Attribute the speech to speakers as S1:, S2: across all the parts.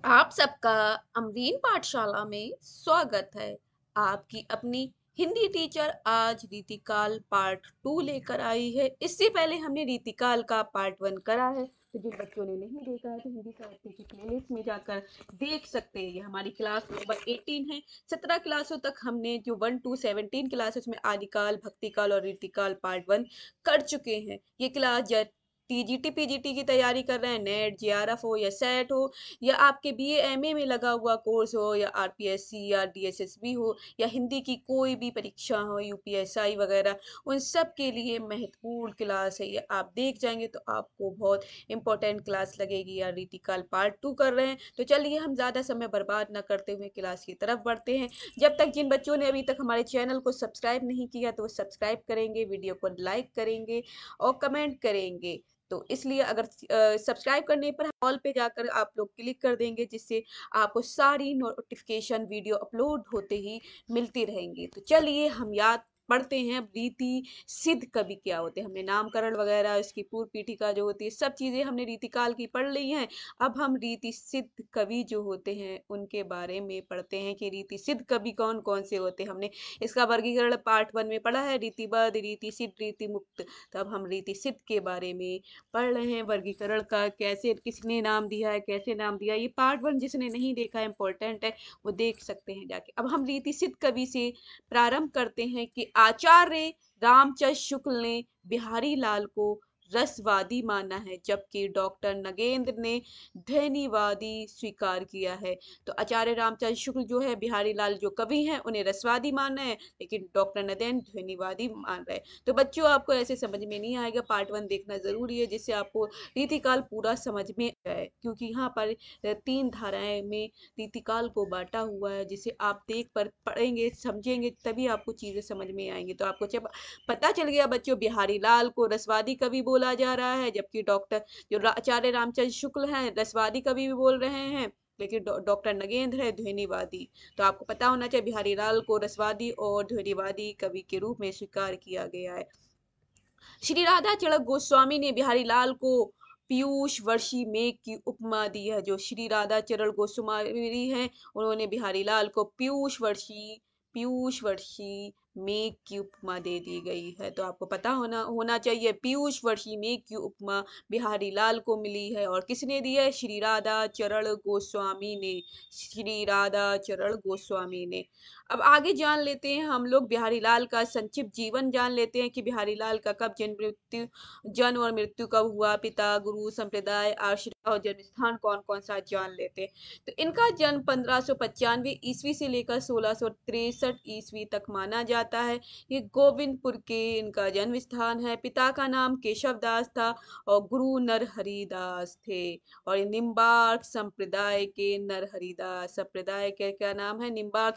S1: आप सबका अमरीन पाठशाला में स्वागत है। आपकी अपनी हिंदी टीचर आज रीतिकाल पार्ट 2 लेकर आई है। इससे पहले हमने रीतिकाल का पार्ट 1 करा है, तो जिन बच्चों ने नहीं देखा है तो हिंदी साहित्य की प्लेलिस्ट में जाकर देख सकते हैं। ये हमारी क्लास नंबर 18 है। 17 क्लासों तक हमने जो 1 to 17 क्लासेस में आदिकाल, भक्तिकाल और रीतिकाल पार्ट 1 कर चुके हैं। ये क्लास टीजीटी पीजीटी की तैयारी कर रहे हैं, नेट जेआरएफ हो या सेट हो, या आपके बीए एमए में लगा हुआ कोर्स हो, या आरपीएससी या डीएसएसबी हो, या हिंदी की कोई भी परीक्षा हो, यूपीएसआई वगैरह, उन सब के लिए महत्वपूर्ण क्लास है। ये आप देख जाएंगे तो आपको बहुत इंपॉर्टेंट क्लास लगेगी। या रीतिकाल पार्ट 2 कर रहे हैं, तो चलिए हम ज़्यादा समय बर्बाद ना करते हुए क्लास की तरफ बढ़ते हैं। जब तक जिन बच्चों ने अभी तक हमारे चैनल को सब्सक्राइब नहीं किया तो वो सब्सक्राइब करेंगे, वीडियो को लाइक करेंगे और कमेंट करेंगे। तो इसलिए अगर सब्सक्राइब करने पर ऑल पे जाकर आप लोग क्लिक कर देंगे, जिससे आपको सारी नोटिफिकेशन वीडियो अपलोड होते ही मिलती रहेंगी। तो चलिए हम याद पढ़ते हैं रीति सिद्ध कवि क्या होते हैं। हमने नामकरण वगैरह, इसकी पूर्व पीठिका जो होती है, सब चीजें हमने रीतिकाल की पढ़ ली हैं। अब हम रीति सिद्ध कवि जो होते हैं उनके बारे में पढ़ते हैं कि रीति सिद्ध कवि कौन कौन से होते हैं। हमने इसका वर्गीकरण पार्ट 1 में पढ़ा है, रीतिबद्ध, रीति सिद्ध, रीति मुक्त। तो अब हम रीति सिद्ध के बारे में पढ़ रहे हैं, वर्गीकरण का कैसे, किसने नाम दिया है, कैसे नाम दिया। ये पार्ट 1 जिसने नहीं देखा है, इंपॉर्टेंट है, वो देख सकते हैं जाके। अब हम रीति सिद्ध कवि से प्रारंभ करते हैं कि आचार्य रामचंद्र शुक्ल ने बिहारी लाल को रसवादी माना है, जबकि डॉक्टर नगेंद्र ने ध्वनिवादी स्वीकार किया है। तो आचार्य रामचंद्र शुक्ल जो है, बिहारी लाल जो कवि हैं, उन्हें रसवादी माना है, लेकिन डॉक्टर नगेंद्र ध्वनिवादी मान रहे हैं। तो बच्चों आपको ऐसे समझ में नहीं आएगा, पार्ट 1 देखना जरूरी है, जिससे आपको रीतिकाल पूरा समझ में आए। क्योंकि यहाँ पर 3 धाराएं में रीतिकाल को बांटा हुआ है, जिसे आप देख पर पढ़ेंगे, समझेंगे, तभी आपको चीजें समझ में आएंगी। तो आपको जब पता चल गया बच्चों, बिहारी लाल को रसवादी कवि बोला जा रहा है, जबकि डॉक्टर जो आचार्य रामचंद्र शुक्ल हैं रसवादी कवि भी बोल रहे हैं, लेकिन डॉक्टर नगेंद्र है ध्वनिवादी। तो आपको पता होना चाहिए बिहारी लाल को रसवादी और ध्वनिवादी कवि के रूप में स्वीकार किया गया है। श्री राधा चरक गोस्वामी ने बिहारी लाल को पीयूष वर्षी मेघ की उपमा दी है। जो श्री राधा चरण गोस्वामी हैं, उन्होंने बिहारी लाल को पीयूष वर्षी मेघ की उपमा दे दी गई है। तो आपको पता होना चाहिए, पीयूष वर्षी मेघ की उपमा बिहारी लाल को मिली है। और किसने दी है? श्री राधा चरण गोस्वामी ने। श्री राधा चरण गोस्वामी ने। अब आगे जान लेते हैं हम लोग बिहारी लाल का संक्षिप्त जीवन जान लेते हैं कि बिहारी लाल का कब जन्म और मृत्यु कब हुआ, पिता, गुरु, संप्रदाय, आश्रय और जन्म स्थान कौन कौन सा जान लेते हैं। तो इनका जन्म 1595 ईस्वी से लेकर 1663 ईस्वी तक माना जाता है। ये गोविंदपुर के इनका जन्म स्थान है। पिता का नाम केशव दास था और गुरु नरहरि दास थे। और निम्बार्क संप्रदाय के नरहरिदास संप्रदाय के क्या नाम है? निम्बार्क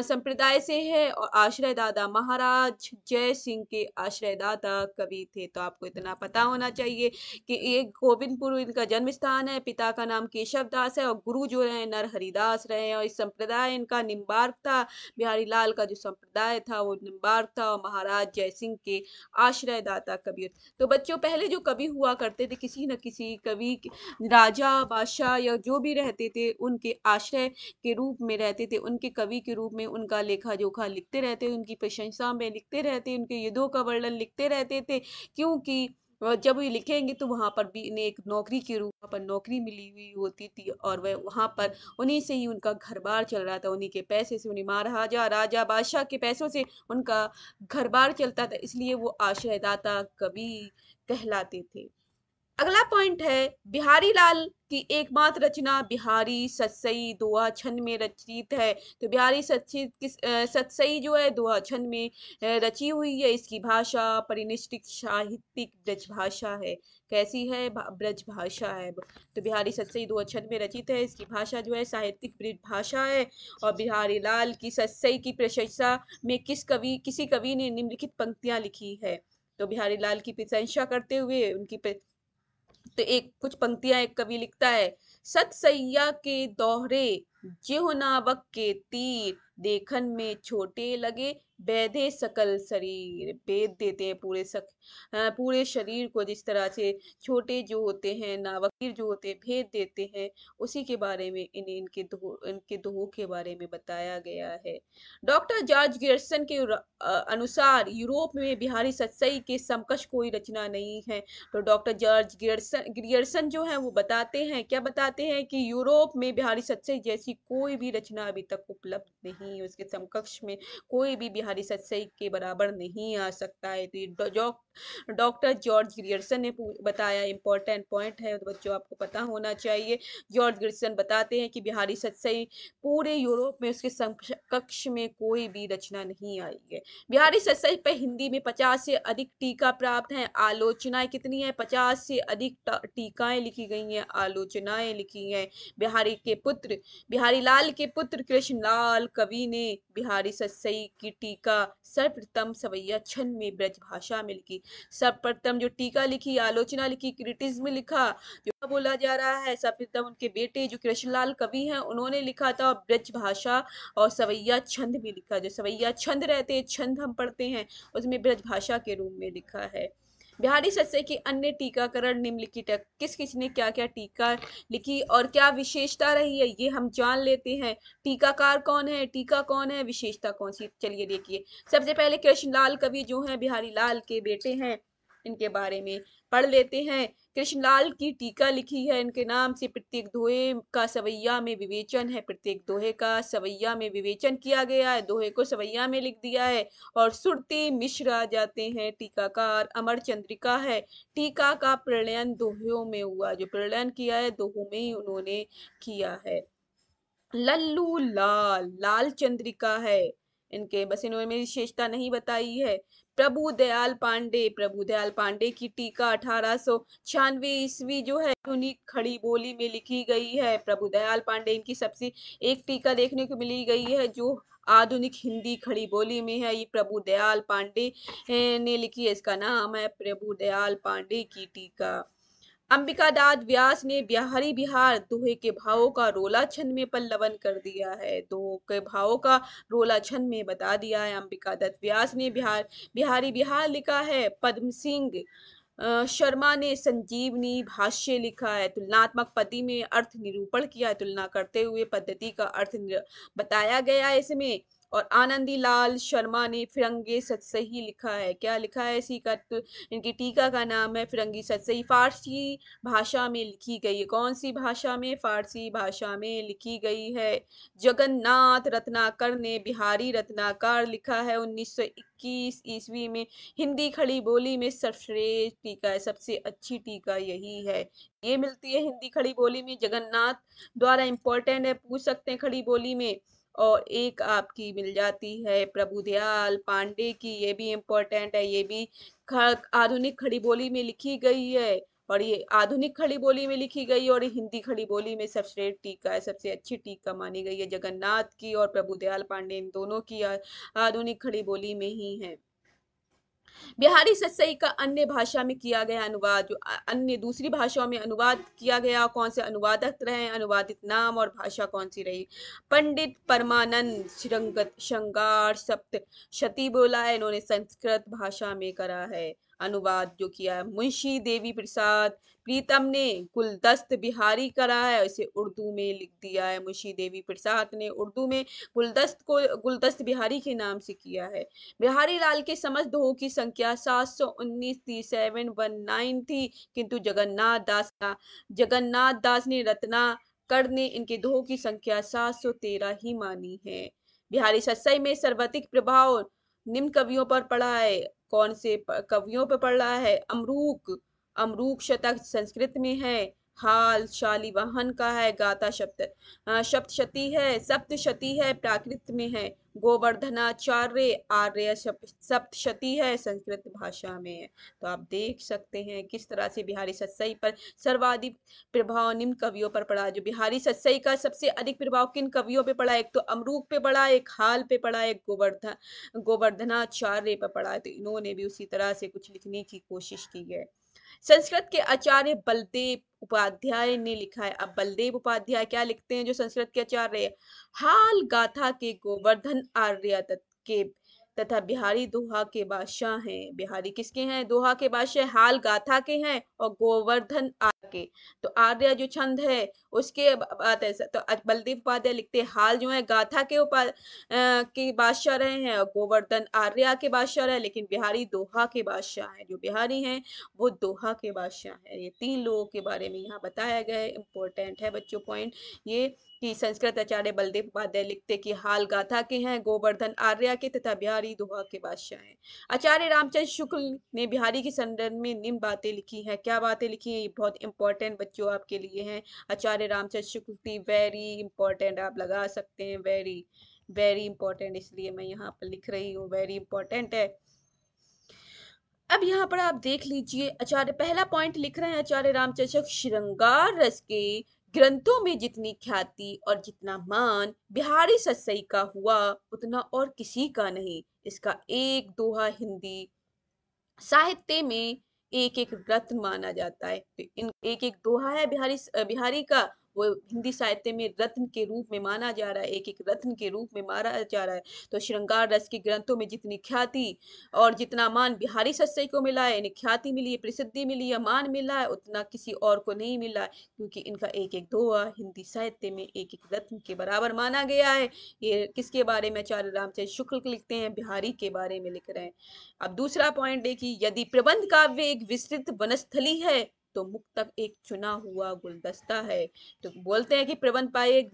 S1: संप्रदाय से है। और आश्रयदाता महाराज जय सिंह के आश्रयदाता कवि थे। तो आपको इतना पता होना चाहिए कि ये गोविंदपुर इनका जन्म स्थान है, पिता का नाम केशव दास है और गुरु जो रहे नरहरिदास रहे। और इस संप्रदाय इनका निम्बार्क था। बिहारी लाल का जो संप्रदाय था वो निम्बार्क था और महाराज जय सिंह के आश्रयदाता कवि। तो बच्चों पहले जो कवि हुआ करते थे, किसी न किसी कवि, राजा बादशाह या जो भी रहते थे, उनके आश्रय के रूप में रहते थे, उनके कवि के रूप में उनका लेखा जोखा लिखते रहते, उनकी प्रशंसा में लिखते रहते, उनके युद्धों का वर्णन लिखते रहते थे। क्योंकि जब वो लिखेंगे तो वहां पर भी इन्हें एक नौकरी के रूप पर नौकरी मिली हुई होती थी, और वह वहां पर उन्हीं से ही उनका घर बार चल रहा था, उन्हीं के पैसे से, उन्हीं महाराजा राजा बादशाह के पैसों से उनका घर बार चलता था। इसलिए वो आश्रयदाता कवि कहलाते थे। अगला पॉइंट है, बिहारी लाल की एकमात्र रचना बिहारी सतसई दोहा छंद में रचित है। तो बिहारी सतसई जो है दोहा छंद में रची हुई है। इसकी भाषा परिनिष्ठिक साहित्यिक ब्रज भाषा है। कैसी है? ब्रज भाषा है। तो बिहारी सतसई दोहा छंद में रचित है। इसकी भाषा जो है साहित्यिक ब्रज भाषा है। और बिहारी लाल की सतसई की प्रशंसा में किसी कवि ने निम्नलिखित पंक्तियां लिखी है। तो बिहारी लाल की प्रशंसा करते हुए उनकी तो एक कुछ पंक्तियां एक कवि लिखता है। सत सैया के दोहरे ज्यों नावक के तीर, देखन में छोटे लगे, बैधे सकल शरीर। भेद देते हैं पूरे शरीर को, जिस तरह से छोटे जो होते हैं नावक तीर जो होते हैं भेद देते हैं, उसी के बारे में इनके दोहों के बारे में बताया गया है। डॉक्टर जॉर्ज गियर्सन के अनुसार यूरोप में बिहारी सतसई के समकक्ष कोई रचना नहीं है। तो डॉक्टर जॉर्ज गियर्सन जो है वो बताते हैं, क्या बताते हैं कि यूरोप में बिहारी सतसई जैसी कोई भी रचना अभी तक उपलब्ध नहीं है, उसके समकक्ष में कोई भी बिहारी सतसई के बराबर नहीं आ सकता है। तो ये डॉक्टर जॉर्ज ग्रियर्सन ने बताया, इंपॉर्टेंट पॉइंट है, तो बच्चों आपको पता होना चाहिए। जॉर्ज ग्रियर्सन बताते हैं कि बिहारी सतसई पूरे यूरोप में उसके समकक्ष में कोई भी रचना नहीं आई है। बिहारी सतसई पर हिंदी में 50 से अधिक टीका प्राप्त हैं। आलोचनाएं कितनी है? 50 से अधिक टीकाएं लिखी गई हैं, आलोचनाएं लिखी हैं। बिहारी लाल के पुत्र कृष्णलाल कवि ने बिहारी सतसई की टीका सर्वप्रथम सवैया छंद में ब्रज भाषा में लिखी। सर्वप्रथम जो टीका लिखी, आलोचना लिखी, क्रिटिज्म लिखा, जो बोला जा रहा है, सर्वप्रथम उनके बेटे जो कृष्णलाल कवि हैं उन्होंने लिखा था, ब्रज भाषा और सवैया छंद में लिखा। जो सवैया छंद रहते हैं, छंद हम पढ़ते हैं, उसमें ब्रज भाषा के रूप में लिखा है। बिहारी सतसई के अन्य टीकाकरण निम्नलिखित है। किस किस ने क्या क्या टीका लिखी और क्या विशेषता रही है, ये हम जान लेते हैं। टीकाकार कौन है, टीका कौन है, विशेषता कौन सी, चलिए देखिए। सबसे पहले कृष्णलाल कवि जो हैं बिहारी लाल के बेटे हैं, इनके बारे में पढ़ लेते हैं। कृष्णलाल की टीका लिखी है इनके नाम से। प्रत्येक दोहे का सवैया में विवेचन है, प्रत्येक दोहे का सवैया में विवेचन किया गया है, दोहे को सवैया में लिख दिया है। और सुरती मिश्र आ जाते हैं। टीकाकार अमर चंद्रिका है। टीका का प्रणयन दोहों में हुआ, जो प्रणयन किया है दोहों में ही उन्होंने किया है। लल्लू लाल, लाल चंद्रिका है इनके, बस इन्होंने विशेषता नहीं बताई है। प्रभु दयाल पांडे की टीका 1896 ईस्वी जो है आधुनिक खड़ी बोली में लिखी गई है। प्रभु दयाल पांडे इनकी सबसे एक टीका देखने को मिली गई है जो आधुनिक हिंदी खड़ी बोली में है, ये प्रभु दयाल पांडे ने लिखी है, इसका नाम है प्रभु दयाल पांडे की टीका। अंबिका दास व्यास ने बिहारी बिहार दोहे के भावों का रोला छंद में पल्लवन कर दिया है, दोहे के भावों का रोला छंद में बता दिया है। अंबिका दत्त व्यास ने बिहारी बिहार लिखा है। पद्म सिंह शर्मा ने संजीवनी भाष्य लिखा है। तुलनात्मक पद्धति में अर्थ निरूपण किया है, तुलना करते हुए पद्धति का अर्थ बताया गया है इसमें। और आनंदी लाल शर्मा ने फिरंगे सतसही लिखा है, क्या लिखा है इसी का, इनकी टीका का नाम है फिरंगी सतसही। फारसी भाषा में लिखी गई है, कौन सी भाषा में, फारसी भाषा में लिखी गई है। जगन्नाथ रत्नाकर ने बिहारी रत्नाकर लिखा है 1921 ईस्वी में। हिंदी खड़ी बोली में सर्वश्रेष्ठ टीका है, सबसे अच्छी टीका यही है। ये मिलती है हिंदी खड़ी बोली में, जगन्नाथ द्वारा इंपॉर्टेंट है, पूछ सकते हैं खड़ी बोली में। और एक आपकी मिल जाती है प्रभुदयाल पांडे की, ये भी इम्पोर्टेंट है, ये भी आधुनिक खड़ी बोली में लिखी गई है। और ये आधुनिक खड़ी बोली में लिखी गई और हिंदी खड़ी बोली में सर्वश्रेष्ठ टीका है, सबसे अच्छी टीका मानी गई है। जगन्नाथ की और प्रभुदयाल पांडे इन दोनों की आधुनिक खड़ी बोली में ही है। बिहारी सतसई का अन्य भाषा में किया गया अनुवाद, जो अन्य दूसरी भाषाओं में अनुवाद किया गया, कौन से अनुवादक रहे, अनुवादित नाम और भाषा कौन सी रही। पंडित परमानंद श्रृंगार सप्तशती बोला है, इन्होंने संस्कृत भाषा में करा है अनुवाद जो किया है। मुंशी देवी प्रसाद प्रीतम ने गुलदस्त बिहारी करा है, इसे उर्दू में लिख दिया है। मुंशी देवी प्रसाद ने उर्दू में गुलदस्त बिहारी के नाम से किया है। बिहारी लाल के समस्त दोहों की संख्या 719 थी, किंतु जगन्नाथ दास ने रत्नाकर ने इनके दोहों की संख्या 713 ही मानी है। बिहारी सतसई में सर्वाधिक प्रभाव निम्न कवियों पर पड़ा है, कौन से कवियों पर पड़ा है। अमरूक शतक संस्कृत में है। हाल शालिवाहन का है। गाथा सप्तशती है प्राकृत में है। गोवर्धनाचार्य आर्य सप्तशती है, संस्कृत भाषा में है। तो आप देख सकते हैं किस तरह से बिहारी सतसई पर सर्वाधिक प्रभाव निम्न कवियों पर पड़ा। जो बिहारी सतसई का सबसे अधिक प्रभाव किन कवियों पे पड़ा, एक तो अमरूक पे पड़ा, एक हाल पे पड़ा, एक गोवर्धनाचार्य पे पड़ा है। तो इन्होंने भी उसी तरह से कुछ लिखने की कोशिश की है। संस्कृत के आचार्य बलदेव उपाध्याय ने लिखा है। अब बलदेव उपाध्याय क्या लिखते हैं जो संस्कृत के आचार्य है? हाल गाथा के गोवर्धन आर्य के तथा बिहारी दोहा के बादशाह हैं। बिहारी किसके हैं? दोहा के बादशाह हाल गाथा के हैं और गोवर्धन आर्य के। तो आर्य जो छंद है उसके बात है। तो बलदेव उपाध्याय लिखते हैं हाल जो है गाथा के बादशाह रहे हैं और गोवर्धन आर्य के बादशाह रहे, लेकिन बिहारी दोहा के बादशाह हैं। जो बिहारी हैं वो दोहा के बादशाह है। ये 3 लोगों के बारे में यहाँ बताया गया है। इंपॉर्टेंट है बच्चों पॉइंट ये कि संस्कृत आचार्य बलदेव उपाध्याय लिखते कि हाल गाथा के हैं, गोवर्धन आर्य के तथा बिहारी दोहा के बादशाह हैं। आचार्य रामचंद्र शुक्ल ने बिहारी के संदर्भ में निम्न बातें लिखी हैं। क्या बातें लिखी हैं? ये बहुत इंपॉर्टेंट बच्चों आपके लिए हैं। आचार्य रामचंद्र शुक्ल की वेरी इंपॉर्टेंट, आप लगा सकते हैं वेरी वेरी इंपॉर्टेंट, इसलिए मैं यहाँ पर लिख रही हूँ वेरी इंपॉर्टेंट है। अब यहाँ पर आप देख लीजिए, आचार्य पहला पॉइंट लिख रहे हैं आचार्य रामचंद्र श्रृंगार रस के ग्रंथों में जितनी ख्याति और जितना मान बिहारी सतसई का हुआ उतना और किसी का नहीं। इसका एक दोहा हिंदी साहित्य में एक एक रत्न माना जाता है। तो इन एक एक दोहा है बिहारी का, वो हिंदी साहित्य में रत्न के रूप में माना जा रहा है, एक एक रत्न के रूप में माना जा रहा है। तो श्रृंगार रस के ग्रंथों में जितनी ख्याति और जितना मान बिहारी सतसई को मिला है, इन्हें ख्याति मिली है, प्रसिद्धि मिली है, मान मिला है, उतना किसी और को नहीं मिला है, क्योंकि इनका एक एक दोहा हिंदी साहित्य में एक एक रत्न के बराबर माना गया है। ये किसके बारे में आचार्य रामचंद्र शुक्ल लिखते हैं? बिहारी के बारे में लिख रहे हैं। अब दूसरा पॉइंट देखिए, यदि प्रबंध काव्य एक विस्तृत वनस्थली है तो मुक्तक एक चुना हुआ गुलदस्ता है। तो बोलते हैं कि प्रबंध पाए एक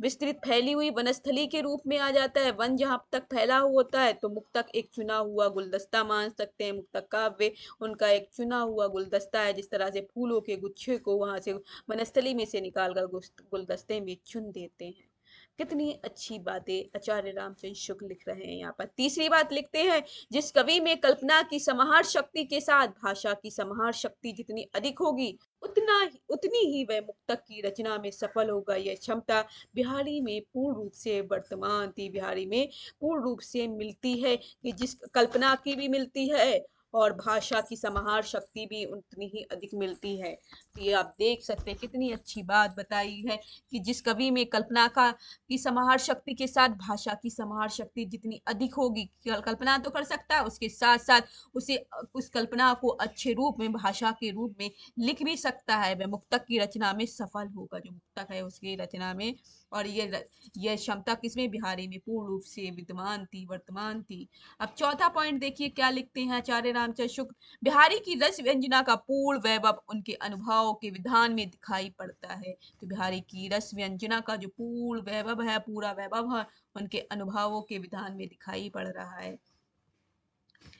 S1: विस्तृत फैली हुई वनस्थली के रूप में आ जाता है। वन जहां तक फैला हुआ होता है तो मुक्तक एक चुना हुआ गुलदस्ता मान सकते हैं। मुक्तक काव्य उनका एक चुना हुआ गुलदस्ता है, जिस तरह से फूलों के गुच्छे को वहां से वनस्थली में से निकालकर गुलदस्ते में चुन देते हैं। कितनी अच्छी बातें आचार्य रामचंद्र शुक्ल लिख रहे हैं। यहाँ पर तीसरी बात लिखते हैं, जिस कवि में कल्पना की समाहार शक्ति के साथ भाषा की समाहार शक्ति जितनी अधिक होगी उतनी ही वह मुक्तक की रचना में सफल होगा। यह क्षमता बिहारी में पूर्ण रूप से वर्तमान थी, बिहारी में पूर्ण रूप से मिलती है कि जिस कल्पना की भी मिलती है और भाषा की समाहार शक्ति भी उतनी ही अधिक मिलती है। तो ये आप देख सकते हैं कितनी अच्छी बात बताई है कि जिस कवि में कल्पना का की समाहार शक्ति के साथ भाषा की समाहार शक्ति जितनी अधिक होगी, कल्पना तो कर सकता है, उसके साथ साथ उसे उस कल्पना को अच्छे रूप में भाषा के रूप में लिख भी सकता है। वह मुक्तक की रचना में सफल होगा, जो मुक्तक है उसकी रचना में। और ये क्षमता किसमें? बिहारी में पूर्ण रूप से विद्यमान थी, वर्तमान थी। अब चौथा पॉइंट देखिए क्या लिखते हैं आचार्य रामचंद्र शुक्ल, बिहारी की रस व्यंजना का पूर्ण वैभव उनके अनुभव के विधान में दिखाई पड़ता है। तो बिहारी की रस व्यंजना का जो पूर्ण वैभव है, पूरा वैभव है, उनके अनुभवों के विधान में दिखाई पड़ रहा है।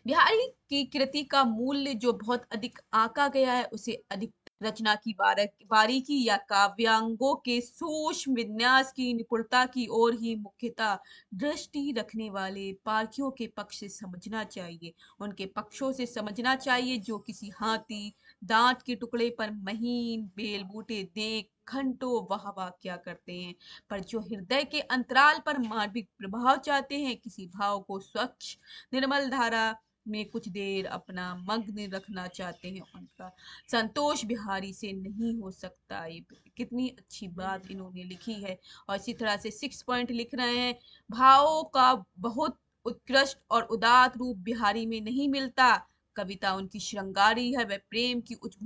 S1: बिहारी की कृति का मूल्य जो बहुत अधिक आंका गया है, उसे अधिक रचना की बारीकी या काव्यांगों के सूक्ष्म विन्यास की निपुणता की ओर ही मुख्यतः दृष्टि रखने वाले पारखियों के पक्ष से समझना चाहिए, उनके पक्षों से समझना चाहिए, जो किसी हाथी दांत के टुकड़े पर महीन बेल बूटे देख घंटों वाह वाह क्या करते हैं, पर जो हृदय के अंतराल पर मार्मिक प्रभाव चाहते हैं, किसी भाव को स्वच्छ निर्मल धारा में कुछ देर अपना मग्न रखना चाहते हैं, उनका संतोष बिहारी से नहीं हो सकता। ये कितनी अच्छी बात इन्होंने लिखी है। और इसी तरह से 6 पॉइंट लिख रहे हैं, भावों का बहुत उत्कृष्ट और उदात रूप बिहारी में नहीं मिलता। कविता उनकी श्रृंगारी है, वह प्रेम की उच्च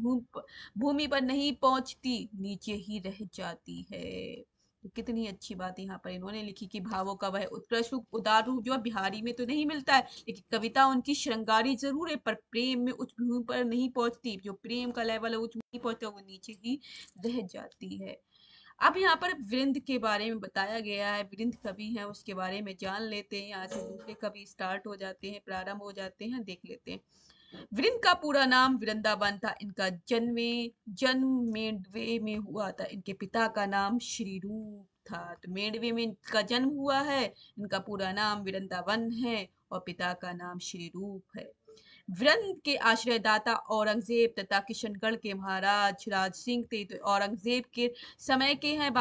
S1: भूमि पर नहीं पहुंचती, नीचे ही रह जाती है। तो कितनी अच्छी बात यहाँ पर इन्होंने लिखी कि भावों का वह उत्कृष्ट रूप उदार रूप जो है बिहारी में तो नहीं मिलता है, लेकिन कविता उनकी श्रृंगारी जरूर है, पर प्रेम में उच्च भूमि पर नहीं पहुंचती। जो प्रेम का लेवल है उच्च नहीं पहुंचता, वो नीचे ही रह जाती है। अब यहाँ पर वृंद के बारे में बताया गया है, वृंद कवि हैं उसके बारे में जान लेते हैं। यहाँ से दूसरे कवि स्टार्ट हो जाते हैं, प्रारंभ हो जाते हैं, देख लेते हैं। वृंद का पूरा नाम वृंदावन था। इनका जन्म मेंडवे में हुआ था। इनके पिता का नाम श्री रूप था। तो मेंडवे में इनका जन्म हुआ है। इनका पूरा नाम वृंदावन है और पिता का नाम श्री रूप है। वृंद के आश्रयदाता औरंगजेब तथा किशनगढ़ के महाराज राज सिंह थे। तो औरंगजेब के समय के हैं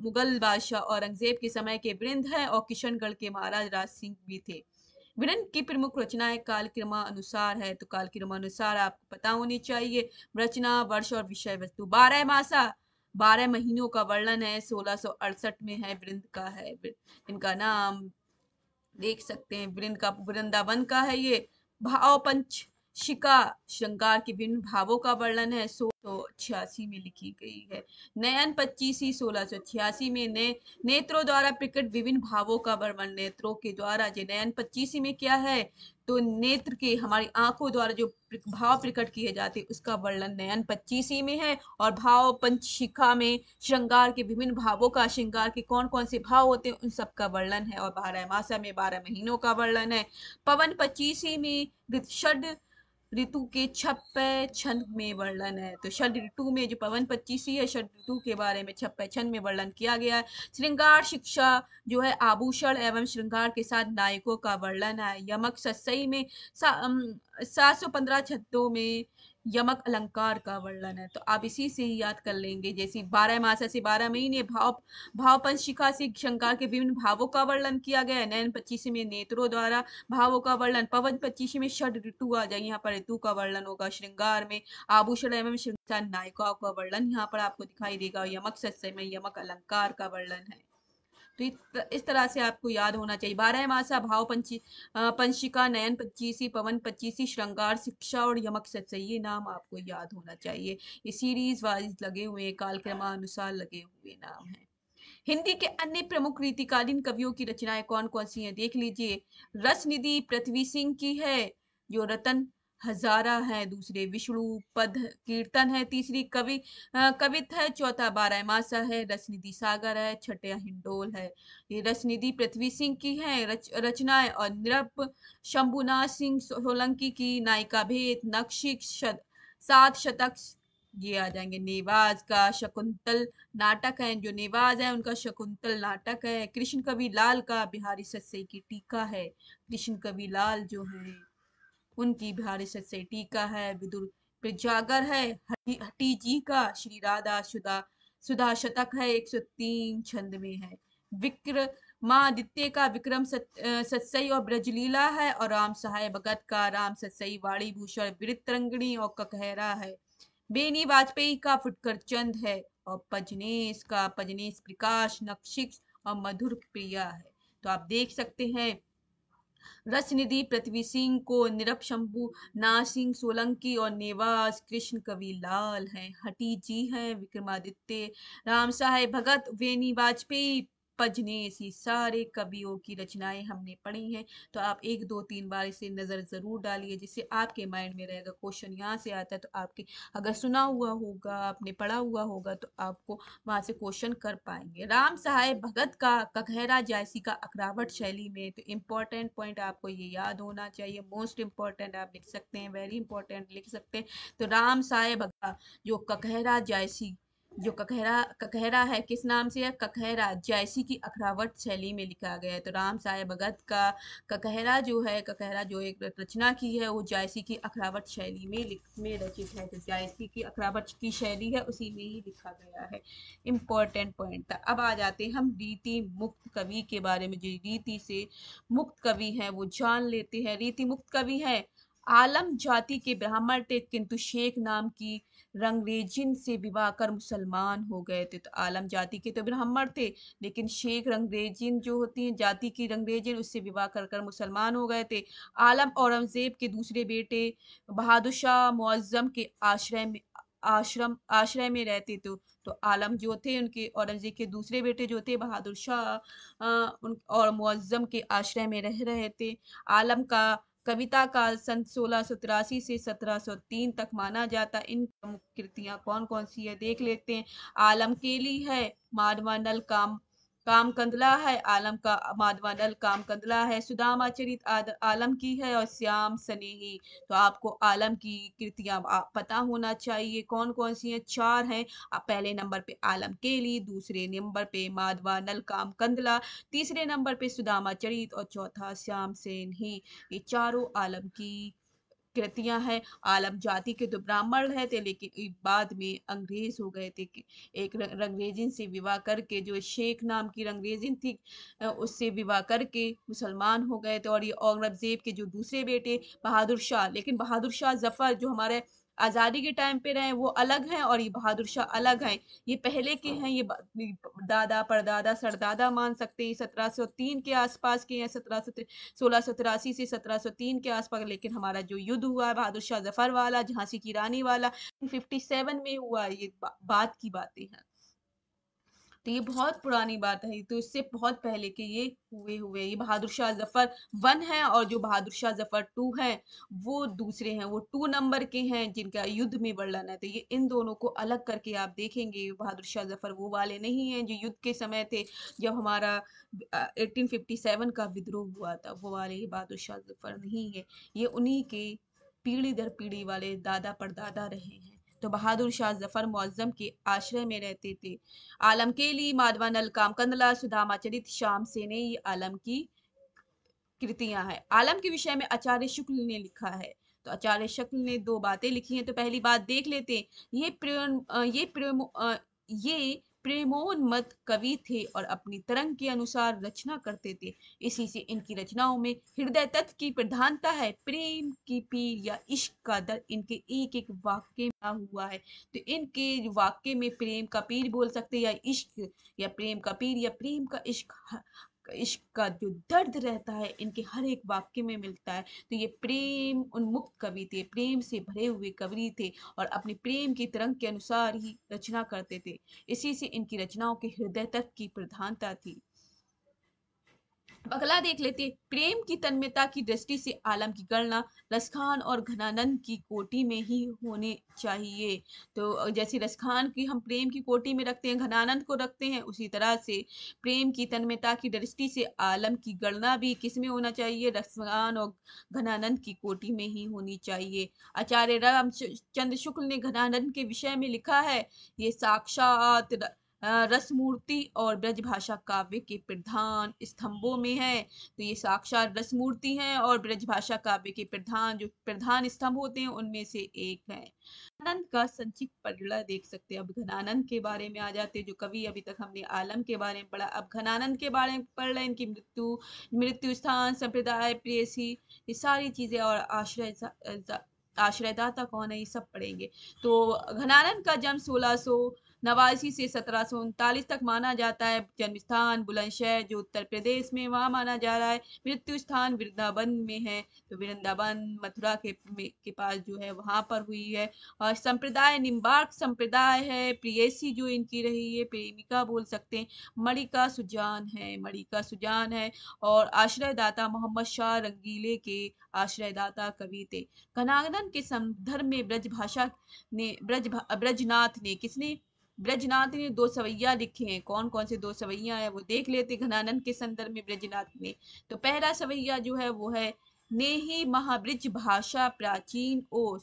S1: मुगल बादशाह औरंगजेब के समय के वृंद हैं और किशनगढ़ के महाराज राज सिंह भी थे। वृंद की प्रमुख रचनाएं कालक्रमानुसार है, तो कालक्रमानुसार आपको पता होनी चाहिए। रचना, वर्ष और विषय वस्तु। 12 मासा, 12 महीनों का वर्णन है, 1668 में है, वृंद का है। इनका नाम देख सकते हैं, वृंद का वृंदावन का है ये। भाव पंचशिका, श्रृंगार के विभिन्न भावों का वर्णन है, 1686 में लिखी गई है। नयन पच्चीसी, 1686 में। नेत्रों द्वारा प्रकट विभिन्न भावों का वर्णन, नेत्रों के द्वारा जो नयन पच्चीसी में क्या है, तो नेत्र के, हमारी आंखों द्वारा जो भाव प्रकट किए जाते हैं उसका वर्णन नयन पच्चीसी में है। और भाव पंचशिखा में श्रृंगार के विभिन्न भावों का, श्रृंगार के कौन कौन से भाव होते हैं उन सब का वर्णन है। और 12 मासा में 12 महीनों का वर्णन है। पवन पच्चीसी में षड ऋतु के 56 छंद में वर्णन है। तो षड ऋतु में जो पवन पच्चीसी है, षड ऋतु के बारे में 56 छंद में वर्णन किया गया है। श्रृंगार शिक्षा जो है आभूषण एवं श्रृंगार के साथ नायकों का वर्णन है। यमक सत्सई में 715 छंदों में यमक अलंकार का वर्णन है। तो आप इसी से ही याद कर लेंगे, जैसे 12 मासा से 12 महीने, भाव पंचशिखा से श्रृंगार के विभिन्न भावों का वर्णन किया गया है। नयन पच्चीसी में नेत्रों द्वारा भावों का वर्णन। पवन पच्चीसी में षड ऋतु आ जाए, यहाँ पर ऋतु का वर्णन होगा। श्रृंगार में आभूषण एवं श्रृंगार नायिकाओं का वर्णन यहाँ पर आपको दिखाई देगा। यमक सत्सय में यमक अलंकार का वर्णन है। तो इस तरह से आपको याद होना चाहिए। 12 मासा, भाव पंचिका, नयन पच्चीसी, पवन पच्चीसी, श्रृंगार शिक्षा और यमक सत्सई, ये नाम आपको याद होना चाहिए। ये सीरीज वाइज लगे हुए, कालक्रमानुसार लगे हुए नाम है। हिंदी के अन्य प्रमुख रीतिकालीन कवियों की रचनाएं कौन कौन सी हैं देख लीजिए। रसनिधि पृथ्वी सिंह की है, जो रतन हजारा है। दूसरे विष्णु पद कीर्तन है। तीसरी कवित है। चौथा 12 मासा है। रसनिधि सागर है। छठा हिंडोल है। ये रसनिधि पृथ्वी सिंह की है रचनाएं। और निरप शंभुनाथ सिंह सोलंकी की नायिका भेद, नक्शिक, सात शतक, ये आ जाएंगे। नेवाज का शकुंतल नाटक है, जो नेवाज है उनका शकुंतल नाटक है। कृष्ण कवि लाल का बिहारी सत्सई की टीका है। कृष्ण कवि लाल जो है उनकी बिहारी सत्सई टीका है। विदुर प्रजागर है। हटी जी का श्री राधा सुधा शतक है, 103 छंद में है। विक्रमादित्य का विक्रम सत्सई और ब्रजलीला है। और राम सहाय भगत का राम सत्सई, वाणी भूषण, वृत्रंगिणी और ककहरा है। बेनी वाजपेयी का फुटकर चंद है। और पजनेश का पजनेश प्रकाश, नक्शिक्ष और मधुर प्रिया है। तो आप देख सकते हैं, रसनिधि पृथ्वी सिंह को निरप शंभु नाथ सिंह सोलंकी और नेवास कृष्ण कवि लाल हैं। हटी जी हैं विक्रमादित्य, राम सहाय भगत, वेनी वाजपेयी, पजनेस, ये सारे कवियों की रचनाएं हमने पढ़ी हैं। तो आप 1 2 3 बार इसे नजर जरूर डालिए, जिससे आपके माइंड में रहेगा। क्वेश्चन यहाँ से आता है तो आपके, अगर सुना हुआ होगा, आपने पढ़ा हुआ होगा, तो आपको वहां से क्वेश्चन कर पाएंगे। राम सहाय भगत का ककहरा जायसी का अकरावट शैली में, तो इम्पोर्टेंट पॉइंट आपको ये याद होना चाहिए। मोस्ट इम्पोर्टेंट आप लिख सकते हैं, वेरी इंपॉर्टेंट लिख सकते हैं। तो राम सहाय भगत जो ककहरा जायसी, जो ककहरा ककहरा है, किस नाम से है, ककहरा जायसी की अखरावट शैली में लिखा गया है। तो राम सहाय भगत का ककहरा जो है, ककहरा जो एक रचना की है, वो जायसी की अखरावट शैली में रचित है। तो जायसी की अखरावट की शैली है, उसी में ही लिखा गया है। इम्पोर्टेंट पॉइंट था। अब आ जाते हैं हम रीति मुक्त कवि के बारे में। जो रीति से मुक्त कवि है वो जान लेते हैं। रीति मुक्त कवि है आलम जाति के ब्राह्मण थे, किंतु शेख नाम की रंगरेजिन से विवाह कर मुसलमान हो गए थे। तो आलम जाति के तो ब्राह्मण थे, लेकिन शेख रंगरेजिन जो होती है जाति की रंगरेजिन, उससे विवाह कर कर मुसलमान हो गए थे। आलम औरंगजेब के दूसरे बेटे बहादुर शाह मुअज्जम के आश्रय में रहते थे। तो आलम जो थे, उनके औरंगजेब के दूसरे बेटे जो थे बहादुर शाह और मुअज्जम के आश्रय में रह रहे थे। आलम का कविता काल सन 1683 से 1703 तक माना जाता। इन प्रमुख कृतियां कौन कौन सी है देख लेते हैं। आलम केली है, माधवानल काम कंदला है, आलम का माधवानल काम कंदला है, सुदामा चरित आलम की है, और श्याम सनेही। तो आपको आलम की कृतियां पता होना चाहिए कौन कौन सी हैं। 4 हैं। पहले नंबर पे आलम केली, दूसरे नंबर पे माधवानल काम कंदला, तीसरे नंबर पे सुदामा चरित, और चौथा श्याम सेन ही। ये चारों आलम की कृतियां हैं। आलम जाति के तो ब्राह्मण रहे थे, लेकिन बाद में अंग्रेज हो गए थे कि एक रंगरेजिन से विवाह करके, जो शेख नाम की रंगरेजिन थी, उससे विवाह करके मुसलमान हो गए थे। और ये औरंगजेब के जो दूसरे बेटे बहादुर शाह, लेकिन बहादुर शाह जफर जो हमारे आजादी के टाइम पे रहे वो अलग हैं, और ये बहादुर शाह अलग हैं। ये पहले के हैं, ये दादा परदादा सरदादा मान सकते हैं। 1703 के आसपास के हैं, 1683 से 1703 के आसपास। लेकिन हमारा जो युद्ध हुआ है बहादुर शाह जफर वाला, झांसी की रानी वाला, 57 में हुआ। ये बात की बातें हैं, तो ये बहुत पुरानी बात है। तो इससे बहुत पहले के ये हुए ये बहादुर शाह जफर 1 है, और जो बहादुर शाह जफर 2 है वो दूसरे हैं, वो 2 नंबर के हैं जिनका युद्ध में वर्णन है। तो ये इन दोनों को अलग करके आप देखेंगे, बहादुर शाह जफर वो वाले नहीं हैं जो युद्ध के समय थे, जब हमारा 1857 का विद्रोह हुआ था, वो वाले ये बहादुर शाह जफर नहीं है। ये उन्हीं के पीढ़ी दर पीढ़ी वाले दादा परदादा रहे हैं। तो बहादुर शाह जफर मुअज्जम के आश्रय में रहते थे। आलम केली, माधवानल, कामकंदला, सुदामा चरित, श्याम सेने, ये आलम की कृतियां हैं। आलम के विषय में आचार्य शुक्ल ने लिखा है। तो आचार्य शुक्ल ने 2 बातें लिखी हैं। तो पहली बात देख लेते हैं। ये प्रेमोन्मत्त कवि थे और अपनी तरंग के अनुसार रचना करते थे। इसी से इनकी रचनाओं में हृदय तत्व की प्रधानता है। प्रेम की पीर या इश्क का दर्द इनके एक एक वाक्य में हुआ है। तो इनके वाक्य में प्रेम का पीर बोल सकते हैं, या इश्क, या प्रेम का पीर, या प्रेम का इश्क का जो दर्द रहता है इनके हर एक वाक्य में मिलता है। तो ये प्रेम उन्मुक्त कवि थे, प्रेम से भरे हुए कवि थे, और अपने प्रेम की तरंग के अनुसार ही रचना करते थे। इसी से इनकी रचनाओं के हृदय तत्व की प्रधानता थी। अगला देख लेते हैं। प्रेम की तन्मयता की दृष्टि से आलम की गणना रसखान और घनानंद की कोटि में ही होनी चाहिए। तो जैसे रसखान की हम प्रेम की कोटि में रखते हैं, घनानंद को रखते हैं, उसी तरह से प्रेम की तन्मयता की दृष्टि से आलम की गणना भी किस में होना चाहिए? रसखान और घनानंद की कोटि में ही होनी चाहिए। आचार्य रामचंद्र शुक्ल ने घनानंद के विषय में लिखा है, ये साक्षात रसमूर्ति और ब्रजभाषा काव्य के प्रधान स्तंभों में है। तो ये साक्षात रसमूर्ति हैं और ब्रजभाषा काव्य के प्रधान जो प्रधान स्तंभ होते हैं उनमें से एक है। घनानंद का संक्षिप्त परिचय देख सकते हैं। अब घनानंद के बारे में आ जाते हैं। जो कवि अभी तक हमने आलम के बारे में पढ़ा, अब घनानंद के बारे में पढ़ रहे हैं। इनकी मृत्यु स्थान, संप्रदाय, प्रेयसी, ये सारी चीजें, और आश्रयदाता कौन है, ये सब पढ़ेंगे। तो घनानंद का जन्म 1689 से 1739 तक माना जाता है। जन्म स्थान बुलंदशहर जो उत्तर प्रदेश में, वहां माना जा रहा है। मृत्यु स्थान वृंदावन में है। तो वृंदावन मथुरा के पास जो है वहां पर हुई है। और संप्रदाय निम्बार्क संप्रदाय है। प्रियसी जो इनकी रही है, प्रेमिका बोल सकते हैं। मणि का सुजान है। और आश्रयदाता मोहम्मद शाह रंगीले के आश्रयदाता कवि थे। घनानंद के संदर्भ में ब्रजनाथ ने 2 सवैया लिखे हैं। कौन कौन से 2 सवैया है वो देख लेते घनानंद के संदर्भ में ब्रजनाथ ने। तो पहला सवैया जो है वो है, नेही महाब्रिज भाषा प्राचीन ओस,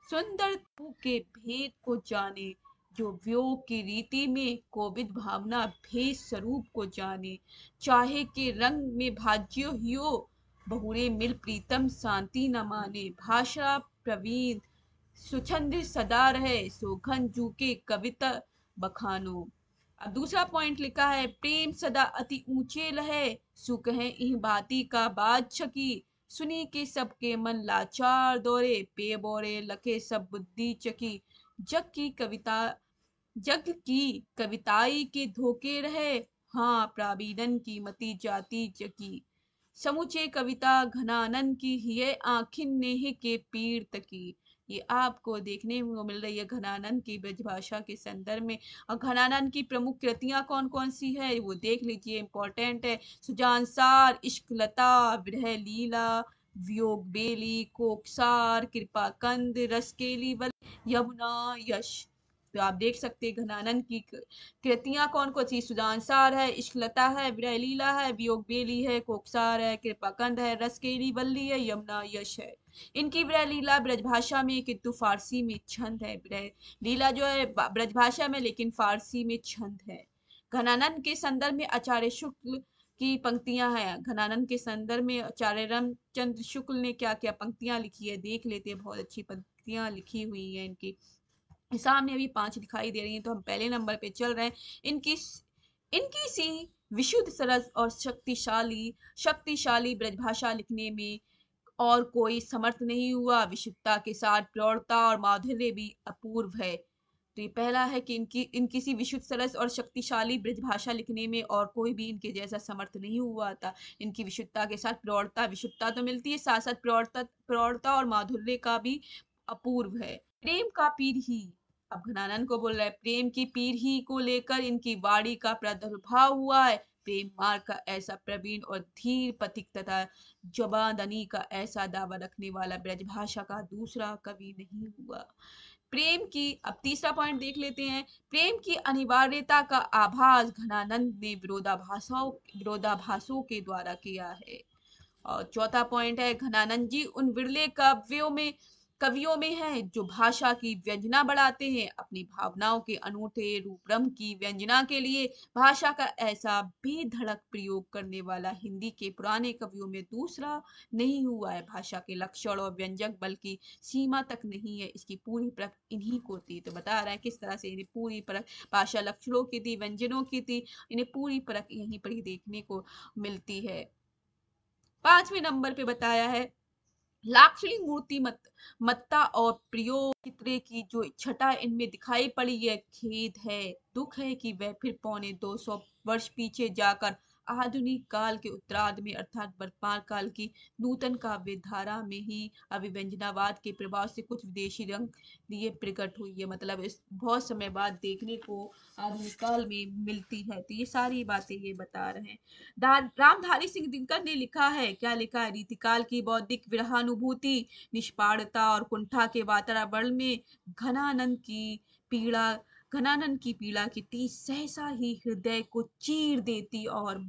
S1: सुंदर तू के भेद को जाने, जो वियोग की रीति में कोविद भावना भेद स्वरूप को जाने, चाहे के रंग में भाज्यो हियो, बहुरे मिल प्रीतम शांति न माने, भाषा प्रवीण सुछंद सदा रहे, सोघन जू के कविता बखानो। अब दूसरा पॉइंट लिखा है, प्रेम सदा अति ऊंचे लहे, सुख है इह बाती का बाज छकी, सुनी के सबके मन लाचार दौरे, पे बोरे लखे सब बुद्धि चकी, जग की कविताई के धोखे रहे, हाँ प्रावीणन की मति जाति जकी, समुचे कविता घनानंद की हिय आखिन नेह के पीर तकी। ये आपको देखने को मिल रही है घनानंद की ब्रजभाषा के संदर्भ में। और घनानंद की प्रमुख कृतियां कौन कौन सी है वो देख लीजिए, इंपॉर्टेंट है। सुजानसार, इश्कलता, विरह लीला, वियोग बेली, कोकसार, कृपाकंद, रसकेली वल, यमुना, यश। तो आप देख सकते हैं घनानंद की कृतियां कौन कौन सी, सुजानसार है, इश्कलता है, विरह लीला है, वियोग बेली है, कोकसार है, कृपाकंद है, रसकेली वल्ली है, यमुना, यश है। इनकी विरह लीला ब्रजभाषा में किंतु फारसी में छंद है। विरह लीला जो है ब्रजभाषा में, लेकिन फारसी में छंद है। घनानंद के संदर्भ में आचार्य शुक्ल की पंक्तियां हैं। घनानंद के संदर्भ में आचार्य रामचंद्र शुक्ल ने क्या क्या पंक्तियां लिखी है देख लेते हैं। बहुत अच्छी पंक्तियां लिखी हुई है इनकी। सामने अभी 5 दिखाई दे रही हैं, तो हम पहले नंबर पे चल रहे हैं। इनकी इनकी सी विशुद्ध सरस और शक्तिशाली ब्रजभाषा लिखने में और कोई समर्थ नहीं हुआ। विशुद्धता के साथ प्रौढ़ता और माधुर्य भी अपूर्व है। तो ये पहला है कि इनकी सी विशुद्ध सरस और शक्तिशाली ब्रजभाषा लिखने में और कोई भी इनके जैसा समर्थ नहीं हुआ था। इनकी विशुद्धता के साथ प्रौढ़ता, विशुद्धता तो मिलती है, साथ साथ प्रौढ़ता और माधुर्य का भी अपूर्व है। प्रेम का पीर ही, अब घनानंद को बोल रहा है, प्रेम की पीर ही को लेकर इनकी वाणी का प्रादुर्भाव हुआ है। प्रेम मार्ग का ऐसा प्रवीण और धीर पथिक तथा जबादनी का ऐसा दावा रखने वाला ब्रजभाषा का दूसरा कवि नहीं हुआ। प्रेम की, अब तीसरा पॉइंट देख लेते हैं। प्रेम की अनिवार्यता का आभास घनानंद ने विरोधाभासों के द्वारा किया है। और चौथा पॉइंट है, घनानंद जी उन विरले कवियों में हैं जो भाषा की व्यंजना बढ़ाते हैं। अपनी भावनाओं के अनूठे रूप रंग की व्यंजना के लिए भाषा का ऐसा बेधड़क प्रयोग करने वाला हिंदी के पुराने कवियों में दूसरा नहीं हुआ है। भाषा के लक्षण और व्यंजक बल्कि सीमा तक नहीं है, इसकी पूरी परख इन्हीं को थी। तो बता रहे हैं किस तरह से इन्हें पूरी परख भाषा लक्षणों की थी, व्यंजनों की थी, इन्हें पूरी परख यहीं पर ही देखने को मिलती है। 5वें नंबर पे बताया है, लाक्षणिक मत्ता और प्रयोग चित्रे की जो छटा इनमें दिखाई पड़ी है। खेद है, दुख है कि वह फिर पौने 200 वर्ष पीछे जाकर आधुनिक काल के उत्तरार्ध में अर्थात वर्तमान काल की नूतन काव्य धारा में ही अभिव्यंजनावाद के प्रभाव से कुछ विदेशी रंग लिए प्रकट हुई है। मतलब इस बहुत समय बाद देखने को आधुनिक काल में मिलती है। तो ये सारी बातें ये बता रहे हैं। रामधारी सिंह दिनकर ने लिखा है, क्या लिखा है, रीतिकाल की बौद्धिक विरहानुभूति, निष्पाड़ता और कुंठा के वातावरण में पीड़ा घनानंद की पीड़ा की टीस सहसा ही हृदय को चीर देती और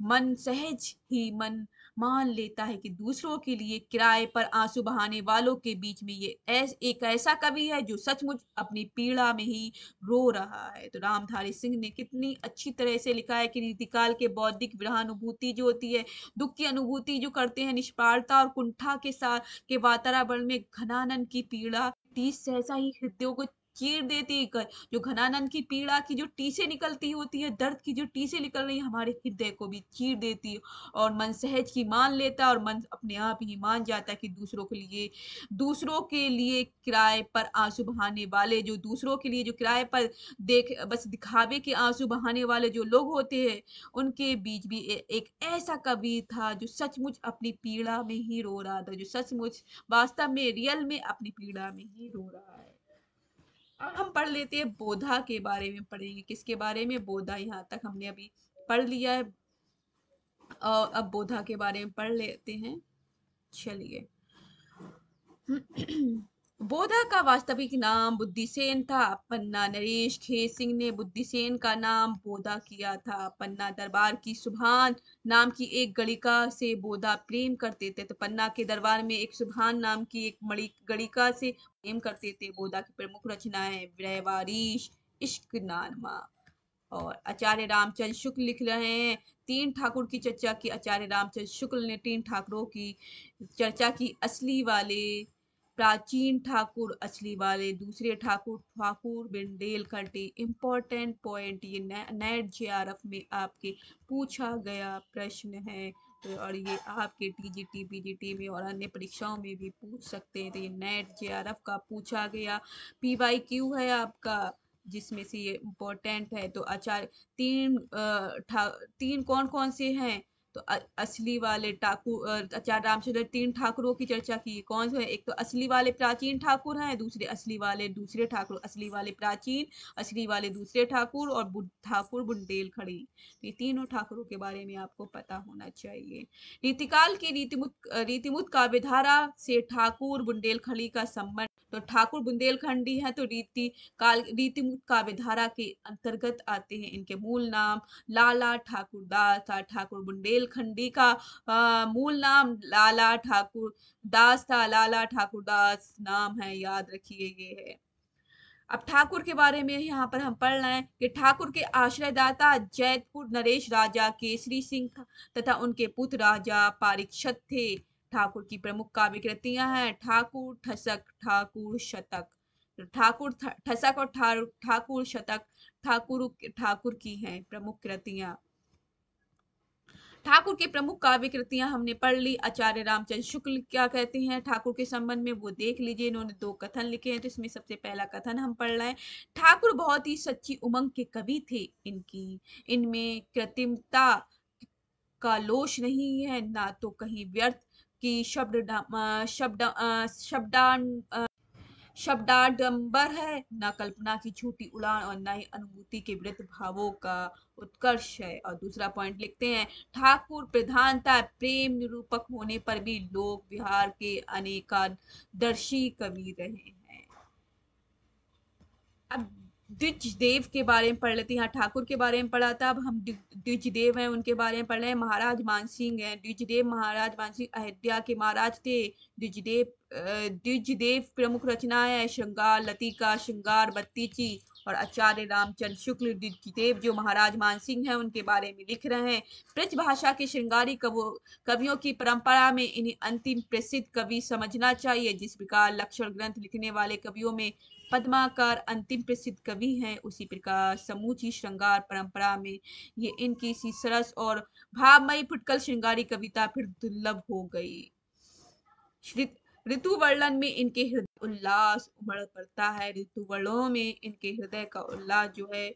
S1: मन सहज ही मन मान लेता है कि दूसरों के लिए किराए पर आंसू बहाने वालों के बीच में ये एक ऐसा कवि है जो सचमुच अपनी पीड़ा में ही रो रहा है। तो रामधारी सिंह ने कितनी अच्छी तरह से लिखा है कि रीतिकाल के बौद्धिक विरहानुभूति जो होती है, दुख की अनुभूति जो करते हैं, निष्पारता और कुंठा के साथ के वातावरण में घनानंद की पीड़ा टीस सहसा ही हृदयों को चीर देती है। जो घनानंद की पीड़ा की जो टीसें निकलती होती है, दर्द की जो टीसें निकल रही है, हमारे हृदय को भी चीर देती है। और मन सहज की मान लेता है और मन अपने आप ही मान जाता है कि दूसरों के लिए किराए पर आंसू बहाने वाले, जो दूसरों के लिए जो किराए पर बस दिखावे के आंसू बहाने वाले जो लोग होते हैं, उनके बीच भी एक ऐसा कवि था जो सचमुच अपनी पीड़ा में ही रो रहा था, जो सचमुच वास्तव में रियल में अपनी पीड़ा में ही रो रहा है। अब हम पढ़ लेते हैं बोधा के बारे में। पढ़ेंगे किसके बारे में, बोधा। यहाँ तक हमने अभी पढ़ लिया है, अब बोधा के बारे में पढ़ लेते हैं। चलिए। बोधा का वास्तविक नाम बुद्धिसेन था। पन्ना नरेश खेत सिंह ने बुद्धिसेन का नाम बोधा किया था। पन्ना दरबार की सुभान नाम की एक गणिका से बोधा प्रेम करते थे। तो पन्ना के दरबार में एक सुभान नाम की एक गणिका से प्रेम करते थे। बोधा की प्रमुख रचनाएं व्यवहारिश, इश्क नामा। और आचार्य रामचंद्र शुक्ल लिख रहे हैं, तीन ठाकुर की चर्चा की। आचार्य रामचंद्र शुक्ल ने तीन ठाकुरों की चर्चा की। असली वाले प्राचीन ठाकुर, असली वाले दूसरे ठाकुर, ठाकुर बुंदेलखंडी। इंपॉर्टेंट पॉइंट ये नेट जेआरएफ में आपके पूछा गया प्रश्न है। तो और ये आपके टीजीटी पीजीटी में और अन्य परीक्षाओं में भी पूछ सकते हैं। तो ये नेट जेआरएफ का पूछा गया पीवाईक्यू है आपका, जिसमें से ये इम्पोर्टेंट है। तो आचार्य तीन कौन कौन से हैं, तो असली वाले आचार्य रामचंद्र तीन ठाकुरों की चर्चा की। कौन से हैं, एक तो असली वाले प्राचीन ठाकुर हैं, दूसरे असली वाले दूसरे ठाकुर, असली वाले प्राचीन, असली वाले दूसरे ठाकुर और ठाकुर बुंदेलखंडी। तो ये तीनों ठाकुरों के बारे में आपको पता होना चाहिए। रीतिकाल की रीतिमुत काव्यधारा से ठाकुर बुंदेलखंडी का संबंध। तो ठाकुर बुंदेलखंडी है तो रीतिमुत काव्यधारा के अंतर्गत आते हैं। इनके मूल नाम लाला ठाकुर दास था। ठाकुर बुंदेलखंडी का मूल नाम लाला ठाकुर दास था। लाला ठाकुर दास नाम है, याद रखिए ये है। अब ठाकुर के बारे में यहाँ पर हम पढ़ रहे हैं कि ठाकुर के आश्रयदाता जैतपुर नरेश राजा केसरी सिंह तथा उनके पुत्र राजा पारीक्षत थे। ठाकुर की प्रमुख काव्य कृतियां हैं ठाकुर ठसक, ठाकुर शतक। तो ठाकुर ठसक और ठाकुर शतक ठाकुर ठाकुर की हैं प्रमुख कृतियां। ठाकुर की प्रमुख काव्य कृतियां हमने पढ़ ली। आचार्य रामचंद्र शुक्ल क्या कहते हैं ठाकुर के संबंध में वो देख लीजिए। इन्होंने 2 कथन लिखे हैं, तो इसमें सबसे पहला कथन हम पढ़ रहे हैं। ठाकुर बहुत ही सच्ची उमंग के कवि थे। इनमें कृत्रिमता का लोष नहीं है, ना तो कहीं व्यर्थ की शब्दाडंबर है, न कल्पना की छोटी उड़ान और न ही अनुभूति के वृत्त भावों का उत्कर्ष है। और दूसरा पॉइंट लिखते हैं, ठाकुर प्रधानता प्रेम निरूपक होने पर भी लोक विहार के अनेकादर्शी कवि रहे हैं। अब द्विजदेव के बारे में पढ़ लेते हैं। यहाँ ठाकुर के बारे में पढ़ा था, अब हम द्विजदेव हैं उनके बारे में पढ़ रहे हैं। महाराज मानसिंह हैं द्विजदेव। महाराज मानसिंह अयोध्या के महाराज थे। द्विजदेव प्रमुख रचनाएं है श्रृंगार लतिका, श्रृंगार बत्तीची और आचार्य रामचंद्र शुक्ल। द्विजदेव जो महाराज मानसिंह हैं उनके बारे में लिख रहे हैं। ब्रज भाषा के श्रृंगारी कवियों की परंपरा में इन्हें अंतिम प्रसिद्ध कवि समझना चाहिए। जिस प्रकार लक्षण ग्रंथ लिखने वाले कवियों में पद्माकर अंतिम प्रसिद्ध कवि हैं, उसी प्रकार समूची श्रृंगार परंपरा में ये इनकी सी सरस और भावमयी फुटकल श्रृंगारी कविता फिर दुर्लभ हो गई। ऋतु वर्णन में इनके हृदय उल्लास उमड़ पड़ता है। ऋतु वर्णों में इनके हृदय का उल्लास जो है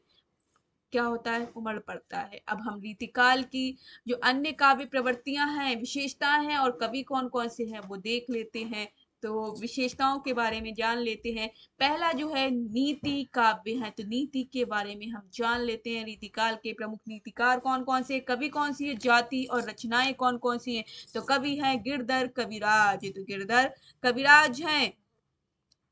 S1: क्या होता है, उमड़ पड़ता है। अब हम रीतिकाल की जो अन्य काव्य प्रवृत्तियां हैं, विशेषताएं हैं और कवि कौन कौन से हैं वो देख लेते हैं। तो विशेषताओं के बारे में जान लेते हैं। पहला जो है नीति काव्य है, तो नीति के बारे में हम जान लेते हैं। रीतिकाल के प्रमुख नीतिकार कौन कौन से, कवि कौन सी है, जाति और रचनाएं कौन कौन सी हैं। तो कवि हैं गिरधर कविराज, तो गिरधर कविराज हैं।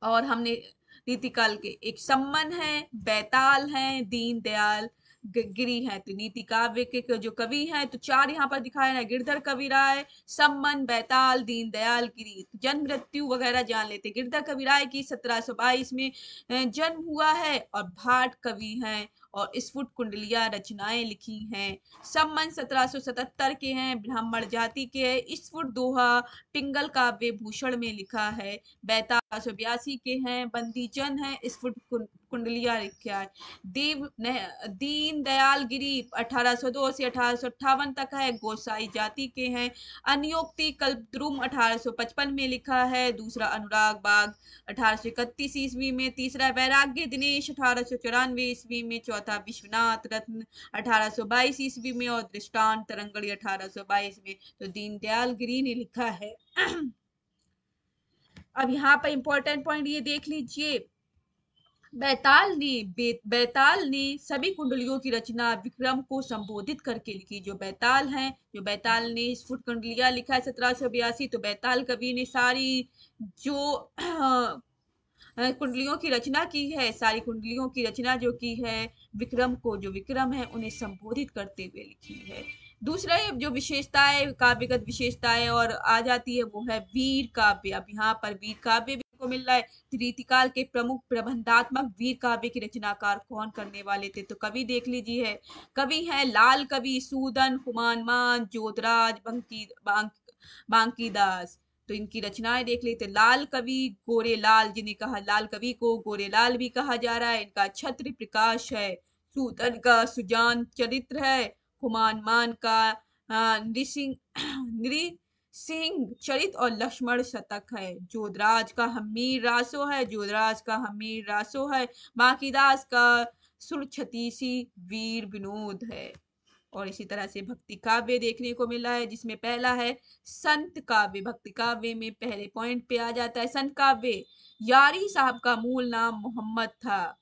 S1: और हमने नीतिकाल के एक सम्मन है, बैताल है, दीनदयाल गिरी है। तो नीति काव्य के जो कवि हैं तो 4 यहाँ पर दिखाए हैं, गिरधर कविराय, सम्मन, बैताल, दीनदयाल गिरी। तो जन्म मृत्यु वगैरह जान लेते। गिरधर कविराय की 1722 में जन्म हुआ है और भाट कवि हैं और स्फुट कुंडलिया रचनाएं लिखी हैं। सम्मन 1777 के हैं, ब्राह्मण जाति के हैं। स्फुट दोहा पिंगल काव्य भूषण में लिखा है। बैताल 1882 के हैं, बंदी जन है, स्फुट कुंडलिया लिखा है। दीन दयाल गिरी 1802 से 1858 तक है, गोसाई जाति के हैं। अनियोक्ति कल्पद्रुम 1855 में लिखा है। दूसरा अनुराग बाग 1831 ईस्वी में। तीसरा वैराग्य दिनेश 1894 ईस्वी में। चौथा विश्वनाथ रत्न 1822 ईस्वी में और दृष्टांत तरंगड़ी 1822 में। तो दीनदयाल गिरी ने लिखा है। अब यहाँ पर इंपॉर्टेंट पॉइंट ये देख लीजिए, बैताल ने सभी कुंडलियों की रचना विक्रम को संबोधित करके लिखी। जो बैताल ने स्फुट कुंडलिया लिखा है 1782। तो बैताल कवि ने सारी जो कुंडलियों की रचना की है, सारी कुंडलियों की रचना जो की है विक्रम को, जो विक्रम है उन्हें संबोधित करते हुए लिखी है। दूसरा जो विशेषताएं, काव्यगत विशेषताएं और आ जाती है वो है वीर काव्य। अब यहाँ पर वीर काव्य भी को मिल रहा है। रीतिकाल के प्रमुख प्रबंधात्मक वीर काव्य के रचनाकार कौन करने वाले थे, तो कवि देख लीजिए। कवि हैं लाल कवि, सूदन, हुमायूं मान, जोधराज, बांकीदास। तो इनकी रचनाएं देख लेते। लाल कवि गोरेलाल, जिन्हें कहा लाल कवि को गोरेलाल भी कहा जा रहा है, इनका छत्र प्रकाश है। सूदन का सुजान चरित्र है। हुमायूं मान का नृसिंह चरित और लक्ष्मण शतक है। जोधराज का हमीर रासो है। बांकीदास का सुरछतीसी वीर विनोद है। और इसी तरह से भक्ति काव्य देखने को मिला है, जिसमें पहला है संत काव्य। भक्ति काव्य में पहले पॉइंट पे आ जाता है संत काव्य। यारी साहब का मूल नाम मोहम्मद था।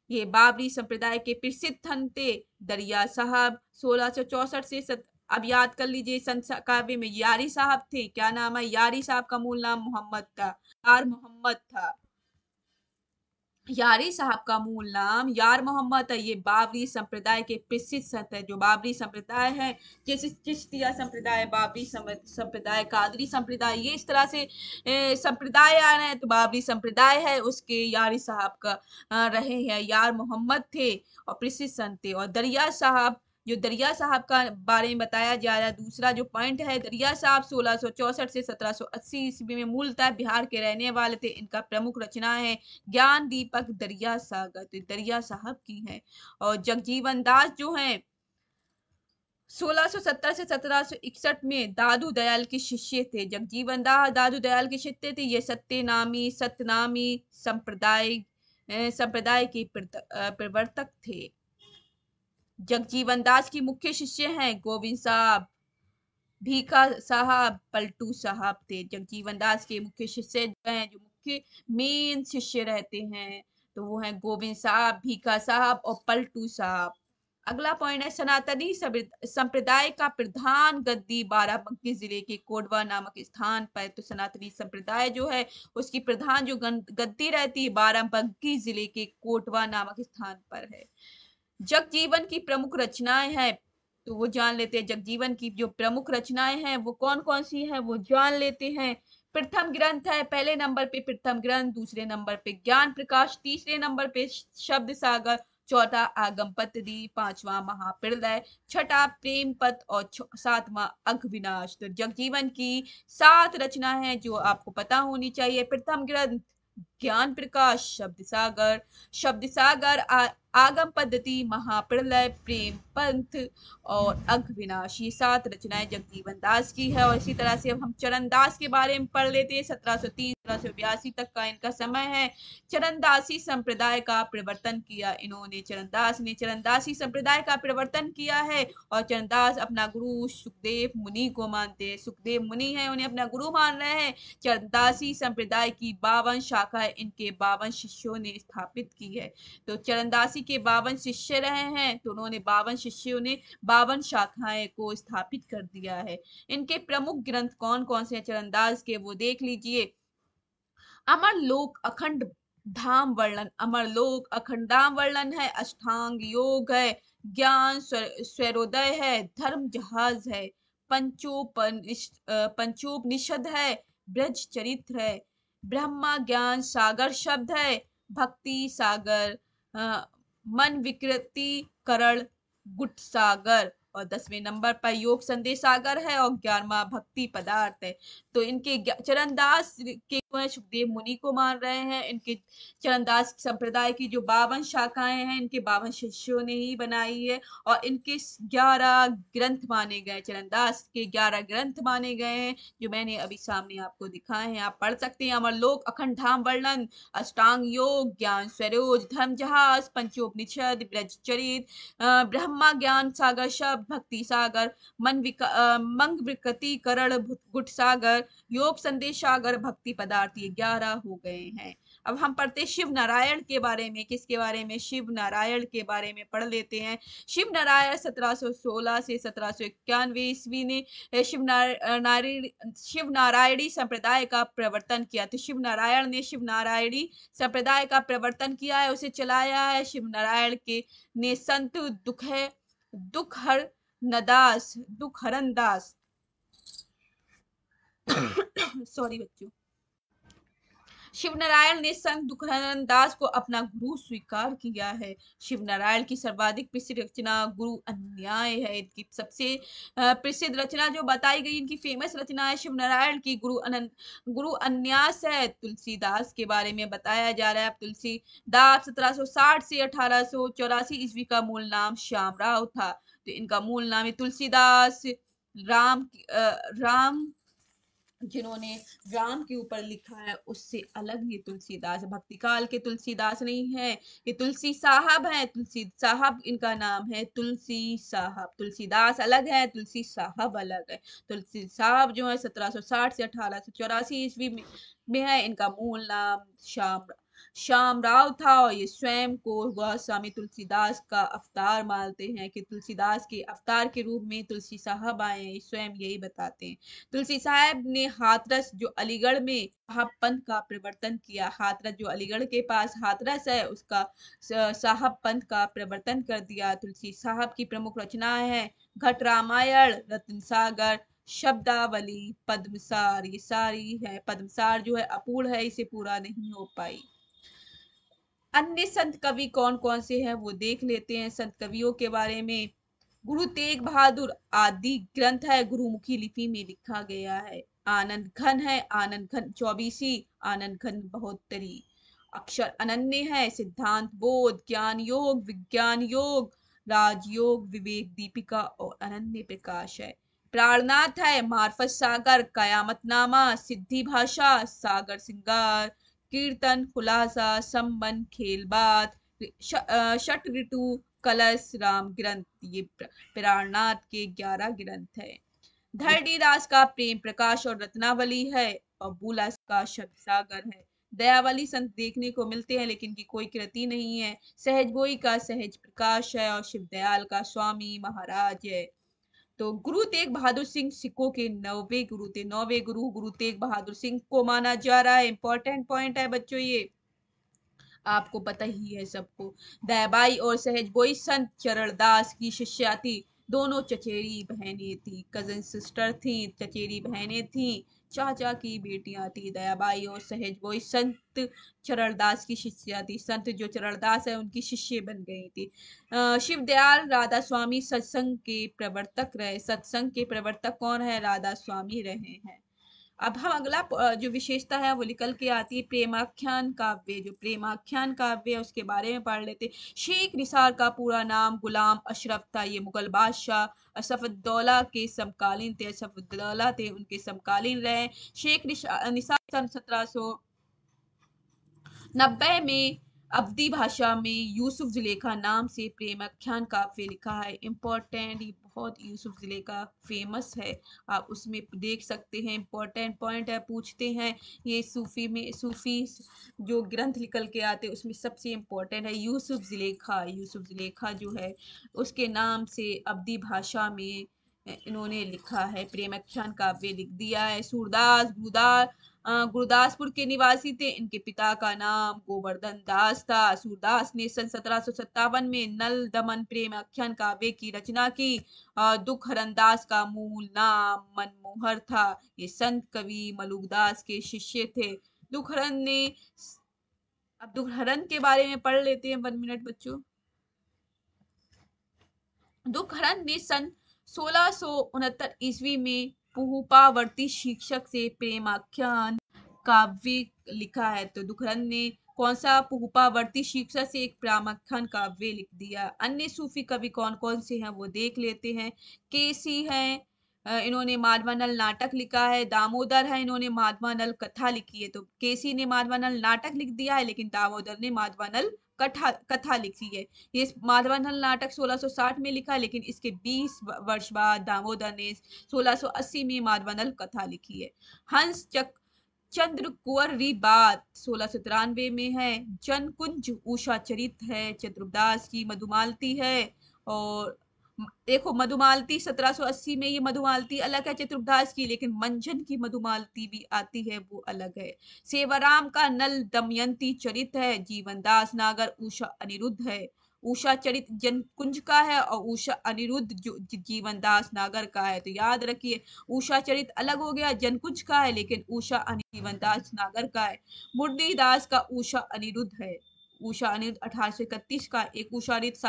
S1: ये बाबरी संप्रदाय के प्रसिद्ध संत थे। दरिया साहब 1664 से अब याद कर लीजिए, संत काव्य में यारी साहब थे। क्या नाम है? यारी साहब का मूल नाम मोहम्मद था, मोहम्मद था। यारी साहब का मूल नाम यार मोहम्मद है। ये बाबरी संप्रदाय के प्रसिद्ध संत है। जो बाबरी संप्रदाय है, जैसे चिश्तिया संप्रदाय, बाबरी संप्रदाय, कादरी संप्रदाय, ये इस तरह से संप्रदाय आ रहे हैं। तो बाबरी संप्रदाय है, उसके यारी साहब का रहे हैं, यार मोहम्मद थे और प्रसिद्ध संत थे। और दरिया साहब, जो दरिया साहब का बारे में बताया जा रहा है, दूसरा जो पॉइंट है, दरिया साहब 1664 से 1780 ईस्वी में मूलतः बिहार के रहने वाले थे। इनका प्रमुख रचना है ज्ञान दीपक दरिया सागर, तो दरिया साहब की है। और जगजीवन दास जो है 1670 से 1761 में दादू दयाल के शिष्य थे। जगजीवन दास दादू दयाल के शिष्य थे। ये सत्यनामी संप्रदाय के प्रवर्तक थे। जगजीवन दास की मुख्य शिष्य हैं गोविंद साहब, भीखा साहब, पलटू साहब थे। जगजीवन दास के मुख्य शिष्य हैं, जो मुख्य मेन शिष्य रहते हैं, तो वो हैं गोविंद साहब, भीखा साहब और पलटू साहब। अगला पॉइंट है सनातनी संप्रदाय का प्रधान गद्दी बाराबंकी जिले के कोडवा नामक स्थान पर। तो सनातनी संप्रदाय जो है, उसकी प्रधान जो गद्दी रहती है, बाराबंकी जिले के कोटवा नामक स्थान पर है। जगजीवन की प्रमुख रचनाएं हैं, तो वो जान लेते हैं। जगजीवन की जो प्रमुख रचनाएं हैं वो कौन कौन सी हैं, वो जान लेते हैं। प्रथम ग्रंथ है, पहले नंबर पे प्रथम ग्रंथ, दूसरे नंबर पे ज्ञान प्रकाश, तीसरे नंबर पे शब्द सागर, चौथा आगम पद्धति, पांचवा महाप्रलय, छठा प्रेम पथ और सातवां अघविनाश। तो जगजीवन की 7 रचना है जो आपको पता होनी चाहिए। प्रथम ग्रंथ ज्ञान प्रकाश, शब्द सागर, आगम पद्धति, महाप्रलय, प्रेम पंथ और अघविनाश, ये 7 रचनाएं जगजीवन दास की है। और इसी तरह से अब हम चरण दास के बारे में पढ़ लेते हैं। 1703 1782 तक का इनका समय है। चरणदासी संप्रदाय का प्रवर्तन किया इन्होंने। चरणदास ने चरणदासी संप्रदाय का प्रवर्तन किया है। और चरणदास अपना गुरु सुखदेव मुनि को मानते हैं। सुखदेव मुनि है, उन्हें अपना गुरु मान रहे हैं। चरणदासी संप्रदाय की 52 शाखा इनके 52 शिष्यों ने स्थापित की है। तो चरणदासी के 52 शिष्य रहे हैं, तो उन्होंने 52 शिष्यों ने 52 शाखाएं को स्थापित कर दिया है। इनके प्रमुख ग्रंथ कौन कौन से हैं चरणदास के, वो देख लीजिए। अमर लोक अखंड धाम वर्णन, अमर लोक अखंड धाम वर्णन है। अष्टांग योग है, ज्ञान स्वरोदय है, धर्म जहाज है, पंचोपनिषद है, ब्रज चरित्र है, ब्रह्मा ज्ञान सागर शब्द है, भक्ति सागर, मन विकृति करण गुट सागर। और 10वें नंबर पर योग संदेश सागर है। और 11वां भक्ति पदार्थ है। तो इनके चरणदास के सुखदेव मुनि को मान रहे हैं। इनके चरणदास संप्रदाय की जो 52 शाखाएं हैं, इनके 52 शिष्यों ने ही बनाई है। और इनके 11 ग्रंथ माने गए, चरणदास के 11 ग्रंथ माने गए हैं, जो मैंने अभी सामने आपको दिखाए हैं। आप पढ़ सकते हैं। अमरलोक अखंड धाम वर्णन, अष्टांग योग, ज्ञान स्वरोज, धर्म जहाज, पंचोपनिषद, ब्रजचरित, ब्रह्मा ज्ञान सागर शब्द, भक्ति सागर, मंग विकृति करण गुट सागर, योग संदेश सागर, भक्ति पदार्थ, ये 11 हो गए हैं। अब हम पढ़ते शिव नारायण के बारे में। किसके बारे में? शिव नारायण के बारे में पढ़ लेते हैं। शिव नारायण 1716 से 1791 ईस्वी ने शिव नारायणी संप्रदाय का प्रवर्तन किया। तो शिव नारायण ने शिव नारायणी संप्रदाय का प्रवर्तन किया है, उसे चलाया है। शिव नारायण के ने संत दुखहरन दास सॉरी बच्चों, शिवनारायण ने संत दुखहरन दास को अपना गुरु स्वीकार किया है। शिवनारायण की सर्वाधिक प्रसिद्ध रचना गुरु अन्याय है। इनकी सबसे प्रसिद्ध रचना जो बताई गई, इनकी फेमस रचना है शिवनारायण की गुरु अन्यास है। तुलसीदास के बारे में बताया जा रहा है। तुलसीदास 1760 से 1884 ईस्वी का मूल नाम श्यामराव था। तो इनका मूल नाम है तुलसीदास। राम जिन्होंने राम के ऊपर लिखा है, उससे अलग ये तुलसीदास, भक्ति काल के तुलसीदास नहीं है, ये तुलसी साहब है। तुलसी साहब इनका नाम है, तुलसी साहब। तुलसीदास अलग है, तुलसी साहब अलग है। तुलसी साहब जो है 1760 से 1884 ईस्वी में है। इनका मूल नाम श्याम राव था और ये स्वयं को वह स्वामी तुलसीदास का अवतार मानते हैं कि तुलसीदास के अवतार के रूप में तुलसी साहब आए हैं, स्वयं यही बताते हैं। तुलसी साहब ने हाथरस जो अलीगढ़ में साहब पंथ का प्रवर्तन किया, हाथरस जो अलीगढ़ के पास हाथरस है उसका साहब पंथ का प्रवर्तन कर दिया। तुलसी साहब की प्रमुख रचनाएं हैं घट रामायण, रत्न सागर, शब्दावली, पद्मसार। ये सारी है, पद्मसार जो है अपूर्ण है, इसे पूरा नहीं हो पाई। अन्य संत कवि कौन कौन से हैं वो देख लेते हैं संत कवियों के बारे में। गुरु तेग बहादुर आदि ग्रंथ है, गुरुमुखी लिपि में लिखा गया है। आनंद घन है, आनंद घन चौबीसी, आनंद घन बहोत्तरी। अक्षर अनन्य है, सिद्धांत बोध, ज्ञान योग, विज्ञान योग, राजयोग, विवेक दीपिका और अनन्य प्रकाश है। प्राणनाथ है, मार्फत सागर, कयामतनामा, सिद्धि भाषा, सागर सिंगार, कीर्तन, खुलासा, संबंध, खेल बात, षट ऋतु, कलश, राम ग्रंथ। ये प्राणनाथ के 11 ग्रंथ है। धरनीदास का प्रेम प्रकाश और रत्नावली है और बुला का शब्द सागर है। दयावली संत देखने को मिलते हैं लेकिन की कोई कृति नहीं है। सहज बोई का सहज प्रकाश है और शिव दयाल का स्वामी महाराज है। तो गुरु तेग बहादुर सिंह सिखों के 9वें गुरु थे। 9वें गुरु गुरु तेग बहादुर सिंह को माना जा रहा है। इंपॉर्टेंट पॉइंट है बच्चों, ये आपको पता ही है सबको। दयाबाई और सहज बोई संत चरणदास की शिष्या थी। दोनों चचेरी बहनें थी, कजन सिस्टर थी, चचेरी बहनें थी, चाचा की बेटियां थी। दयाबाई और सहज बोई संत चरणदास की शिष्या थी। संत जो चरणदास है उनकी शिष्य बन गई थी। शिवदयाल राधा स्वामी सत्संग के प्रवर्तक रहे। सत्संग के प्रवर्तक कौन है? राधा स्वामी रहे हैं। अब हम अगला जो विशेषता है वो निकल के आती है प्रेमाख्यान काव्य। जो प्रेमाख्यान काव्य है उसके बारे में पढ़ लेते। शेख निसार का पूरा नाम गुलाम अशरफ था। ये मुगल बादशाह असफुद्दौला के समकालीन थे। असफुद्दौला थे उनके समकालीन रहे। शेख निसार सन 1790 में अवधी भाषा में यूसुफ जुलेखा नाम से प्रेमाख्यान काव्य लिखा है। इंपॉर्टेंट, ये बहुत यूसुफ जुलेखा फेमस है, आप उसमें देख सकते हैं। इंपॉर्टेंट पॉइंट है, पूछते हैं। ये सूफी में, सूफी जो ग्रंथ निकल के आते हैं उसमें सबसे इंपॉर्टेंट है यूसुफ जुलेखा। यूसुफ जुलेखा जो है उसके नाम से अवधी भाषा में इन्होंने लिखा है, प्रेमाख्यान काव्य लिख दिया है। सूरदास गुरदासपुर के निवासी थे। इनके पिता का नाम गोवर्धन दास था। सूरदास ने सन 1757 में नल दमन प्रेम आख्यान काव्य की रचना की। दुख हरण दास का मूल नाम मनमोहर था। ये संत कवि मलुकदास के शिष्य थे। दुखहरण ने, अब दुखहरण के बारे में पढ़ लेते हैं 1 मिनट बच्चों। दुखहरण ने सन 1669 ईस्वी में पुहुपावर्ती शिक्षक से प्रेमाख्यान काव्य लिखा है। तो दुखहरण ने कौन सा पुहुपावर्ती शिक्षक से एक प्रेमाख्यान काव्य लिख दिया। अन्य सूफी कवि कौन कौन से हैं वो देख लेते हैं। केसी हैं, इन्होंने माधवानल नाटक लिखा है। दामोदर है, इन्होंने माधवानल कथा लिखी है। तो केसी ने माधवानल नाटक लिख दिया है लेकिन दामोदर ने माधवानल कथा लिखी है। ये माधवानल नाटक 1660 में लिखा लेकिन इसके 20 वर्ष बाद दामोदर ने 1680 में माधवानल कथा लिखी है। हंस चंद्र कुंवर री बात 1693 में है। जनकुंज उषा चरित है। चतुर्दास की मधुमालती है। और देखो मधुमालती 1780 में, ये मधुमालती अलग है चतुर्दास की, लेकिन मंझन की मधुमालती भी आती है, वो अलग है। सेवाराम का नल दमयंती चरित है। जीवनदास नागर उषा अनिरुद्ध है। उषा चरित जनकुंज का है और उषा अनिरुद्ध जो जीवनदास नागर का है। तो याद रखिए उषा चरित अलग हो गया, जनकुंज का है, लेकिन उषा जीवनदास नागर का है। मुरलीदास का उषा अनिरुद्ध है। उषा अनिरुद्ध 1831 का। एक उषा अनिरुद्ध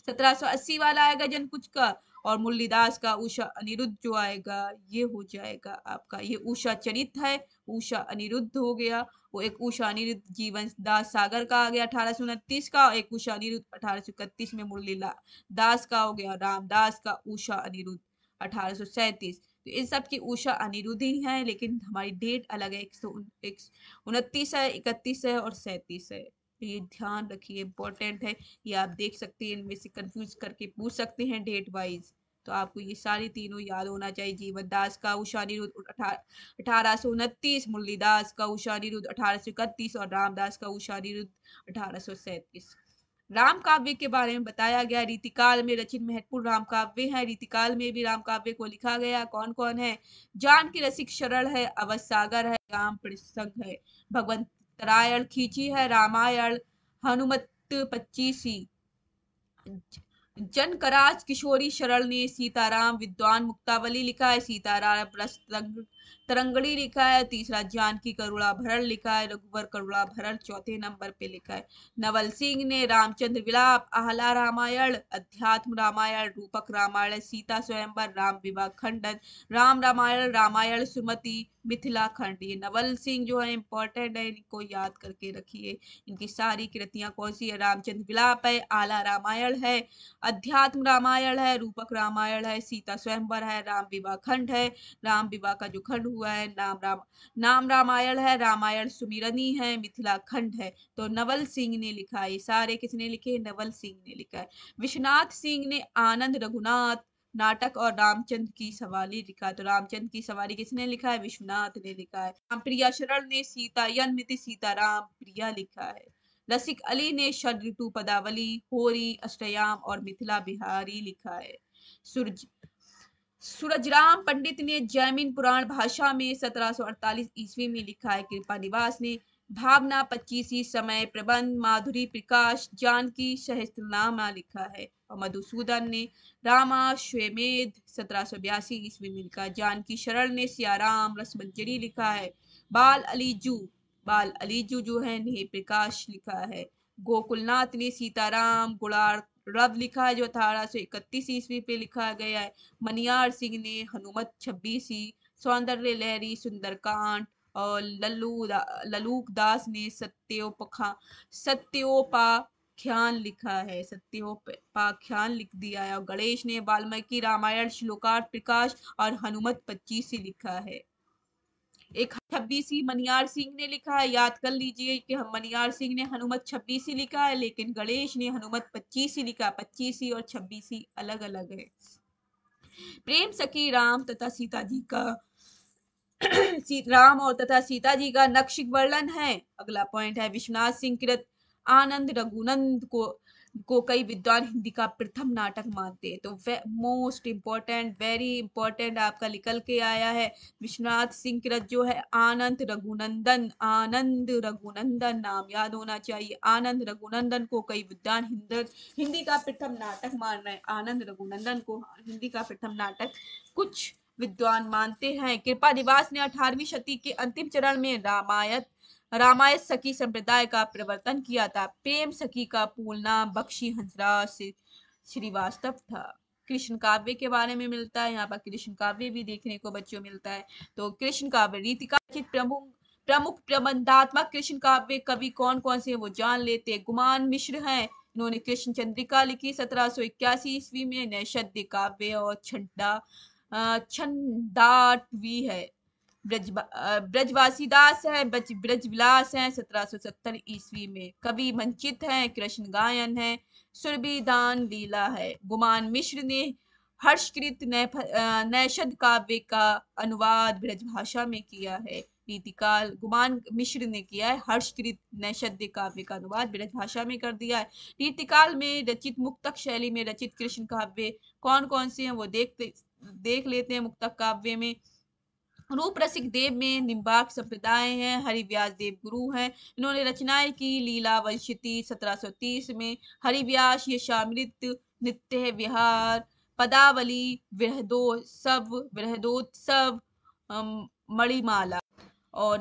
S1: 1780 वाला आएगा जनकुंज का, और मुरलीदास का उषा अनिरुद्ध जो आएगा ये हो जाएगा आपका, ये उषा चरित है, उषा अनिरुद्ध हो गया। वो एक उषा अनिरुद्ध जीवन दास सागर का आ गया 1829 का, और एक उषा अनिरुद्ध 1831 में मुरलीदास का हो गया। रामदास का उषा अनिरुद्ध 1837। तो इन सब की उषा अनिरुद्ध ही है, लेकिन हमारी डेट अलग है। 129 है, 31 है और 37 है। तो ये ध्यान रखिए, इंपॉर्टेंट है। ये आप देख सकते हैं, इनमें से कंफ्यूज करके पूछ सकते हैं डेट वाइज। तो आपको ये सारी तीनों याद होना चाहिए। जीवन दास का उषा निरुद्ध 1829, मुरलीदास का उषा निरुद्ध 1831 और रामदास का उषा निरुद्ध 1837। राम काव्य के बारे में बताया गया। रीतिकाल में रचित महत्वपूर्ण राम काव्य है। रीतिकाल में भी राम काव्य को लिखा गया। कौन कौन है? जानकी रसिक सरल है, अवध सागर है, राम प्रसंग है, भगवंत रामायण खींची है, रामायण हनुमत 25। जनकराज किशोरी शरण ने सीताराम विद्वान मुक्तावली लिखा है। सीताराम रस तरंगड़ी लिखा है। तीसरा जानकी करुणा भरण लिखा है। रघुवर करुणा भरण चौथे नंबर पे लिखा है। नवल सिंह ने रामचंद्र विलाप, आहला रामायण, अध्यात्म रामायण, रूपक रामायण, सीता स्वयंवर, राम विवाह खंडन, राम रामायण, रामायण सुमति, मिथिला खंड। ये नवल सिंह जो है इंपॉर्टेंट है, इनको याद करके रखिए। इनकी सारी कृतियां कौन सी है? रामचंद्र विलाप है, आला रामायण है, अध्यात्म रामायण है, रूपक रामायण है, सीता स्वयंवर है, राम विवाह खंड है, राम विवाह का जो खंड हुआ है नाम रामायण है, रामायण सुमिरनी है, मिथिला खंड है। तो नवल सिंह ने लिखा है। सारे किसने लिखे? नवल सिंह ने लिखा है। विश्वनाथ सिंह ने आनंद रघुनाथ नाटक और रामचंद्र की सवारी लिखा। तो रामचंद्र की सवारी किसने लिखा है? विश्वनाथ ने लिखा है। प्रिया शरण ने सीतायन सीताराम प्रिया लिखा है। रसिक अली ने शरद ऋतु पदावली, होरी, अष्टयाम और मिथिला बिहारी लिखा है। सूरज सूरजराम पंडित ने जैमिन पुराण भाषा में 1748 ईस्वी में लिखा है। कृपा निवास ने भावना 25 समय प्रबंध, माधुरी प्रकाश जानकी सहस्त्रनामा लिखा है। और मधुसूदन ने रामाश्वमेध 1782 ईस्वी में लिखा है। जानकी शरण ने सियाराम रसमंजरी लिखा है। बाल अलीजू जो है ने प्रकाश लिखा है। गोकुलनाथ ने सीताराम गुणार्थ रव लिखा है, जो 1831 ईस्वी पे लिखा गया है। मनियार सिंह ने हनुमत 26, सौंदर्य लहरी सुंदरकांड और ललूक दास ने सत्योपाख्यान लिखा है। सत्योपाख्यान लिख दिया है। और गणेश ने वाल्मीकि रामायण श्लोकार्थ प्रकाश और हनुमत 25 लिखा है। एक 26 मनियार सिंह ने लिखा है। याद कर लीजिए कि हम मनियार सिंह ने हनुमत 26 लिखा है, लेकिन गणेश ने हनुमत 25 लिखा। 25 और 26 अलग अलग है। प्रेम सखी राम तथा सीता जी का राम और तथा सीता जी का नक्शिक वर्णन है। अगला पॉइंट है विश्वनाथ सिंह कृत आनंद रघुनंद को कई विद्वान हिंदी का प्रथम नाटक मानते हैं। तो मोस्ट इंपॉर्टेंट, वेरी इंपॉर्टेंट आपका निकल के आया है। विश्वनाथ सिंह कृत जो है आनंद रघुनंदन नाम याद होना चाहिए। आनंद रघुनंदन को कई विद्वान हिंदी का प्रथम नाटक मान रहे हैं। आनंद रघुनंदन को हिंदी का प्रथम नाटक कुछ विद्वान मानते हैं। कृपा निवास ने 18वीं शती के अंतिम चरण में रामायण सखी संप्रदाय का प्रवर्तन किया था। प्रेम सखी का पूर्ण नाम बख्शी हंसराज श्रीवास्तव था। कृष्ण काव्य के बारे में मिलता है। यहाँ पर कृष्ण काव्य भी देखने को बच्चों मिलता है। तो कृष्ण काव्य रीतिका प्रमुख प्रबंधात्मक कृष्ण काव्य कवि कौन कौन से वो जान लेते। गुमान मिश्र हैं, इन्होंने कृष्ण चंद्रिका लिखी 1781 ईस्वी में। नैषद्य काव्य और छंदाटवी है। ब्रजवासीदास है, ब्रजविलास है 1770 ईस्वी में। कवि मंचित है, कृष्ण गायन है, सुरभिदान लीला है। गुमान मिश्र ने हर्षकृत नैषद काव्य का अनुवाद ब्रजभाषा में किया है। रीतिकाल गुमान मिश्र ने किया है। हर्षकृत नैषद्य काव्य का अनुवाद ब्रजभाषा में कर दिया है। रीतिकाल में रचित मुक्तक शैली में रचित कृष्ण काव्य कौन कौन से हैं वो देख लेते हैं। मुक्तक काव्य में रूप रसिक देव में निम्बार्क संप्रदाय है। हरिव्यास देव गुरु हैं, इन्होंने रचनाएं की। लीला वंशिती 1730 में। हरिव्यास यशामृत नित्य विहार पदावली बृहदोत्सव मणिमाला। और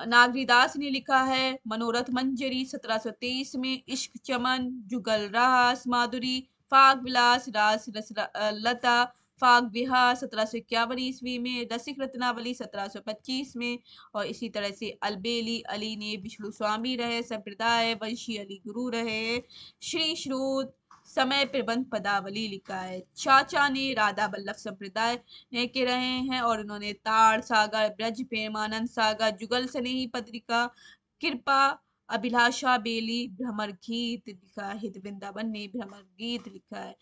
S1: नागरीदास ने लिखा है मनोरथ मंजरी 1723 में। इश्क चमन जुगल रास माधुरी फाग विलास रास लता फाग विहार 1751 ईस्वी में। रसिक रत्नावली 1725 में। और इसी तरह से अलबेली अली ने विष्णु स्वामी रहे संप्रदाय, वंशी अली गुरु रहे। श्री श्रुत समय प्रबंध पदावली लिखा है। चाचा ने राधा बल्लभ संप्रदाय के रहे हैं और उन्होंने ताड़ सागर, ब्रज प्रेमानंद सागर, जुगल स्नेही पत्रिका, कृपा अभिलाषा बेली भ्रमर गीत लिखा है, वृंदावन ने भ्रमर गीत लिखा है।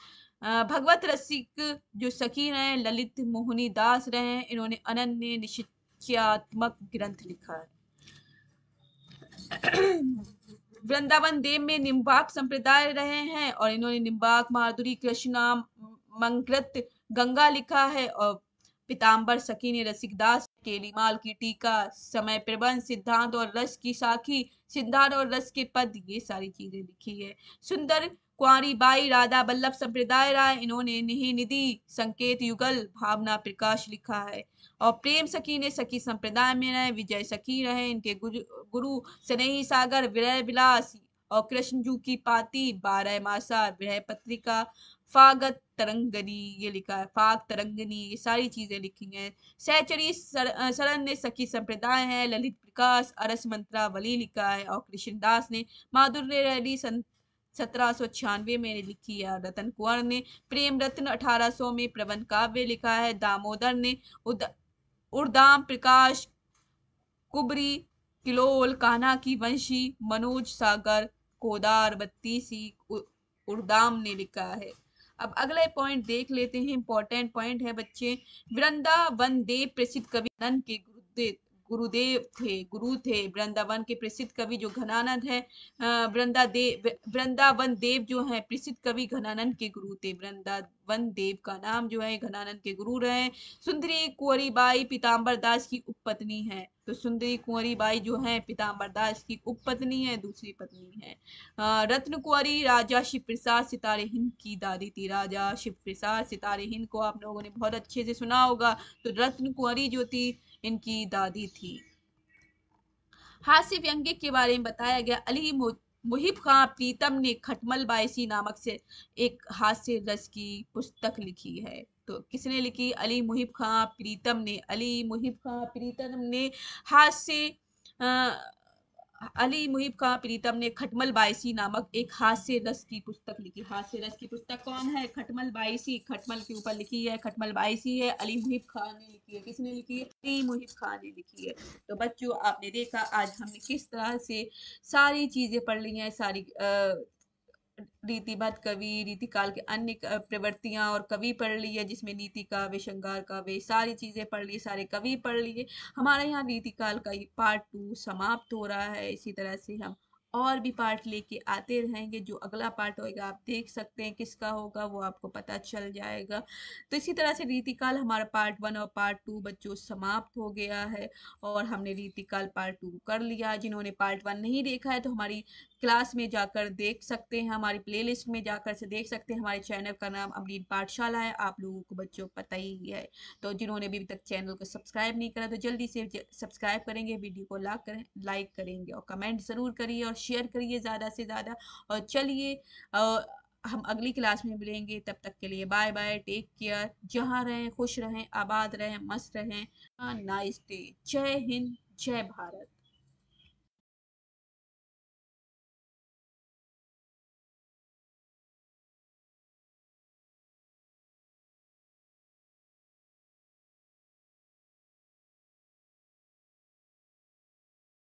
S1: भगवत रसिक जो सखी रहे ललित मोहनी दास रहे, इन्होंने अनन्य निश्चयात्मक ग्रंथ लिखा है। वृंदावन देव में निम्बाक संप्रदाय रहे हैं और इन्होंने निम्बाक माधुरी कृष्णा मंकृत गंगा लिखा है। और पीताम्बर सखी ने रसिकदास केलीमाल की टीका, समय प्रबंध, सिद्धांत और रस की साखी, सिद्धांत और रस के पद, ये सारी चीजें लिखी है। सुंदर कुंवारी बाई राधा वल्लभ संप्रदाय राय, इन्होंने निधि संकेत युगल भावना प्रकाश लिखा है। और प्रेम सखी ने सखी संप्रदाय में रहे, विजय सखी रहे, इनके गुरु स्नेही सागर विरह विलास और कृष्णजू की पाती, 12 मासा विरह पत्रिका, फागत तरंगनी, ये लिखा है फाग तरंगनी, ये सारी चीजें लिखी हैं। सहचरी शरण ने सखी संप्रदाय है, ललित प्रकाश अरस मंत्रावली लिखा है। और कृष्णदास ने माधुर्य रैली 1796 में लिखी है। रतन कुंवर ने प्रेम रत्न 1800 में प्रबंध काव्य लिखा है। दामोदर ने उर्दाम प्रकाश कुबरी किलोल कान्हा की वंशी, मनोज सागर कोदार 32 उर्दाम ने लिखा है। अब अगले पॉइंट देख लेते हैं, इंपॉर्टेंट पॉइंट है बच्चे। वृंदावन देव प्रसिद्ध कवि नंद के गुरु थे। वृंदावन के प्रसिद्ध कवि जो घनानंद है, वृंदावन देव जो है प्रसिद्ध कवि घनानंद के गुरु थे। वृंदावन देव का नाम जो है घनानंद के गुरु रहे। सुंदरी कुंवरी बाई पीताम्बर दास की उपपत्नी है। तो सुंदरी कुंवरी बाई जो है पीताम्बर दास की उपपत्नी है, दूसरी पत्नी है। रत्न कुंवरी राजा शिव प्रसाद सितारे हिंद की दादी थी। राजा शिव प्रसाद सितारे हिंद को आप लोगों ने बहुत अच्छे से सुना होगा। तो रत्न कुंवरी जो थी इनकी दादी थी। हास्य व्यंग्य के बारे में बताया गया। अली मुहिब खां प्रीतम ने खटमल बायसी नामक से एक हास्य रस की पुस्तक लिखी है। तो किसने लिखी? अली मुहिब खां प्रीतम ने। अली मुहिब खां प्रीतम ने हास्य अली मुहिब खां प्रीतम ने खटमल बायसी नामक एक हास्य रस की पुस्तक लिखी। हास्य रस की पुस्तक कौन है? खटमल बायसी। खटमल के ऊपर लिखी है, खटमल बायसी है, अली मुहिब खां ने लिखी है। किसने लिखी है? अली मुहिब खां ने लिखी है। तो बच्चों आपने देखा आज हमने किस तरह से सारी चीजें पढ़ ली हैं, सारी रीतिबद्ध कवि, रीतिकाल के अन्य प्रवृत्तियां और कवि पढ़ ली है, जिसमें नीति काव्य, श्रृंगार काव्य, सारी चीजें पढ़ ली, सारे कवि पढ़ लिए। हमारे यहाँ रीतिकाल का पार्ट 2 समाप्त हो रहा है। इसी तरह से हम और भी पार्ट लेके आते रहेंगे। जो अगला पार्ट होगा आप देख सकते हैं किसका होगा, वो आपको पता चल जाएगा। तो इसी तरह से रीतिकाल हमारा पार्ट 1 और पार्ट 2 बच्चों समाप्त हो गया है और हमने रीतिकाल पार्ट 2 कर लिया। जिन्होंने पार्ट 1 नहीं देखा है तो हमारी क्लास में जाकर देख सकते हैं, हमारी प्लेलिस्ट में जाकर से देख सकते हैं। हमारे चैनल का नाम अमरीन पाठशाला है, आप लोगों को बच्चों पता ही है। तो जिन्होंने अभी तक चैनल को सब्सक्राइब नहीं करा तो जल्दी से सब्सक्राइब करेंगे, वीडियो को लाइक करेंगे और कमेंट ज़रूर करिए और शेयर करिए ज़्यादा से ज़्यादा। और चलिए हम अगली क्लास में मिलेंगे, तब तक के लिए बाय बाय, टेक केयर। जहाँ रहें खुश रहें, आबाद रहें, मस्त रहें। Nice day. जय हिंद, जय भारत।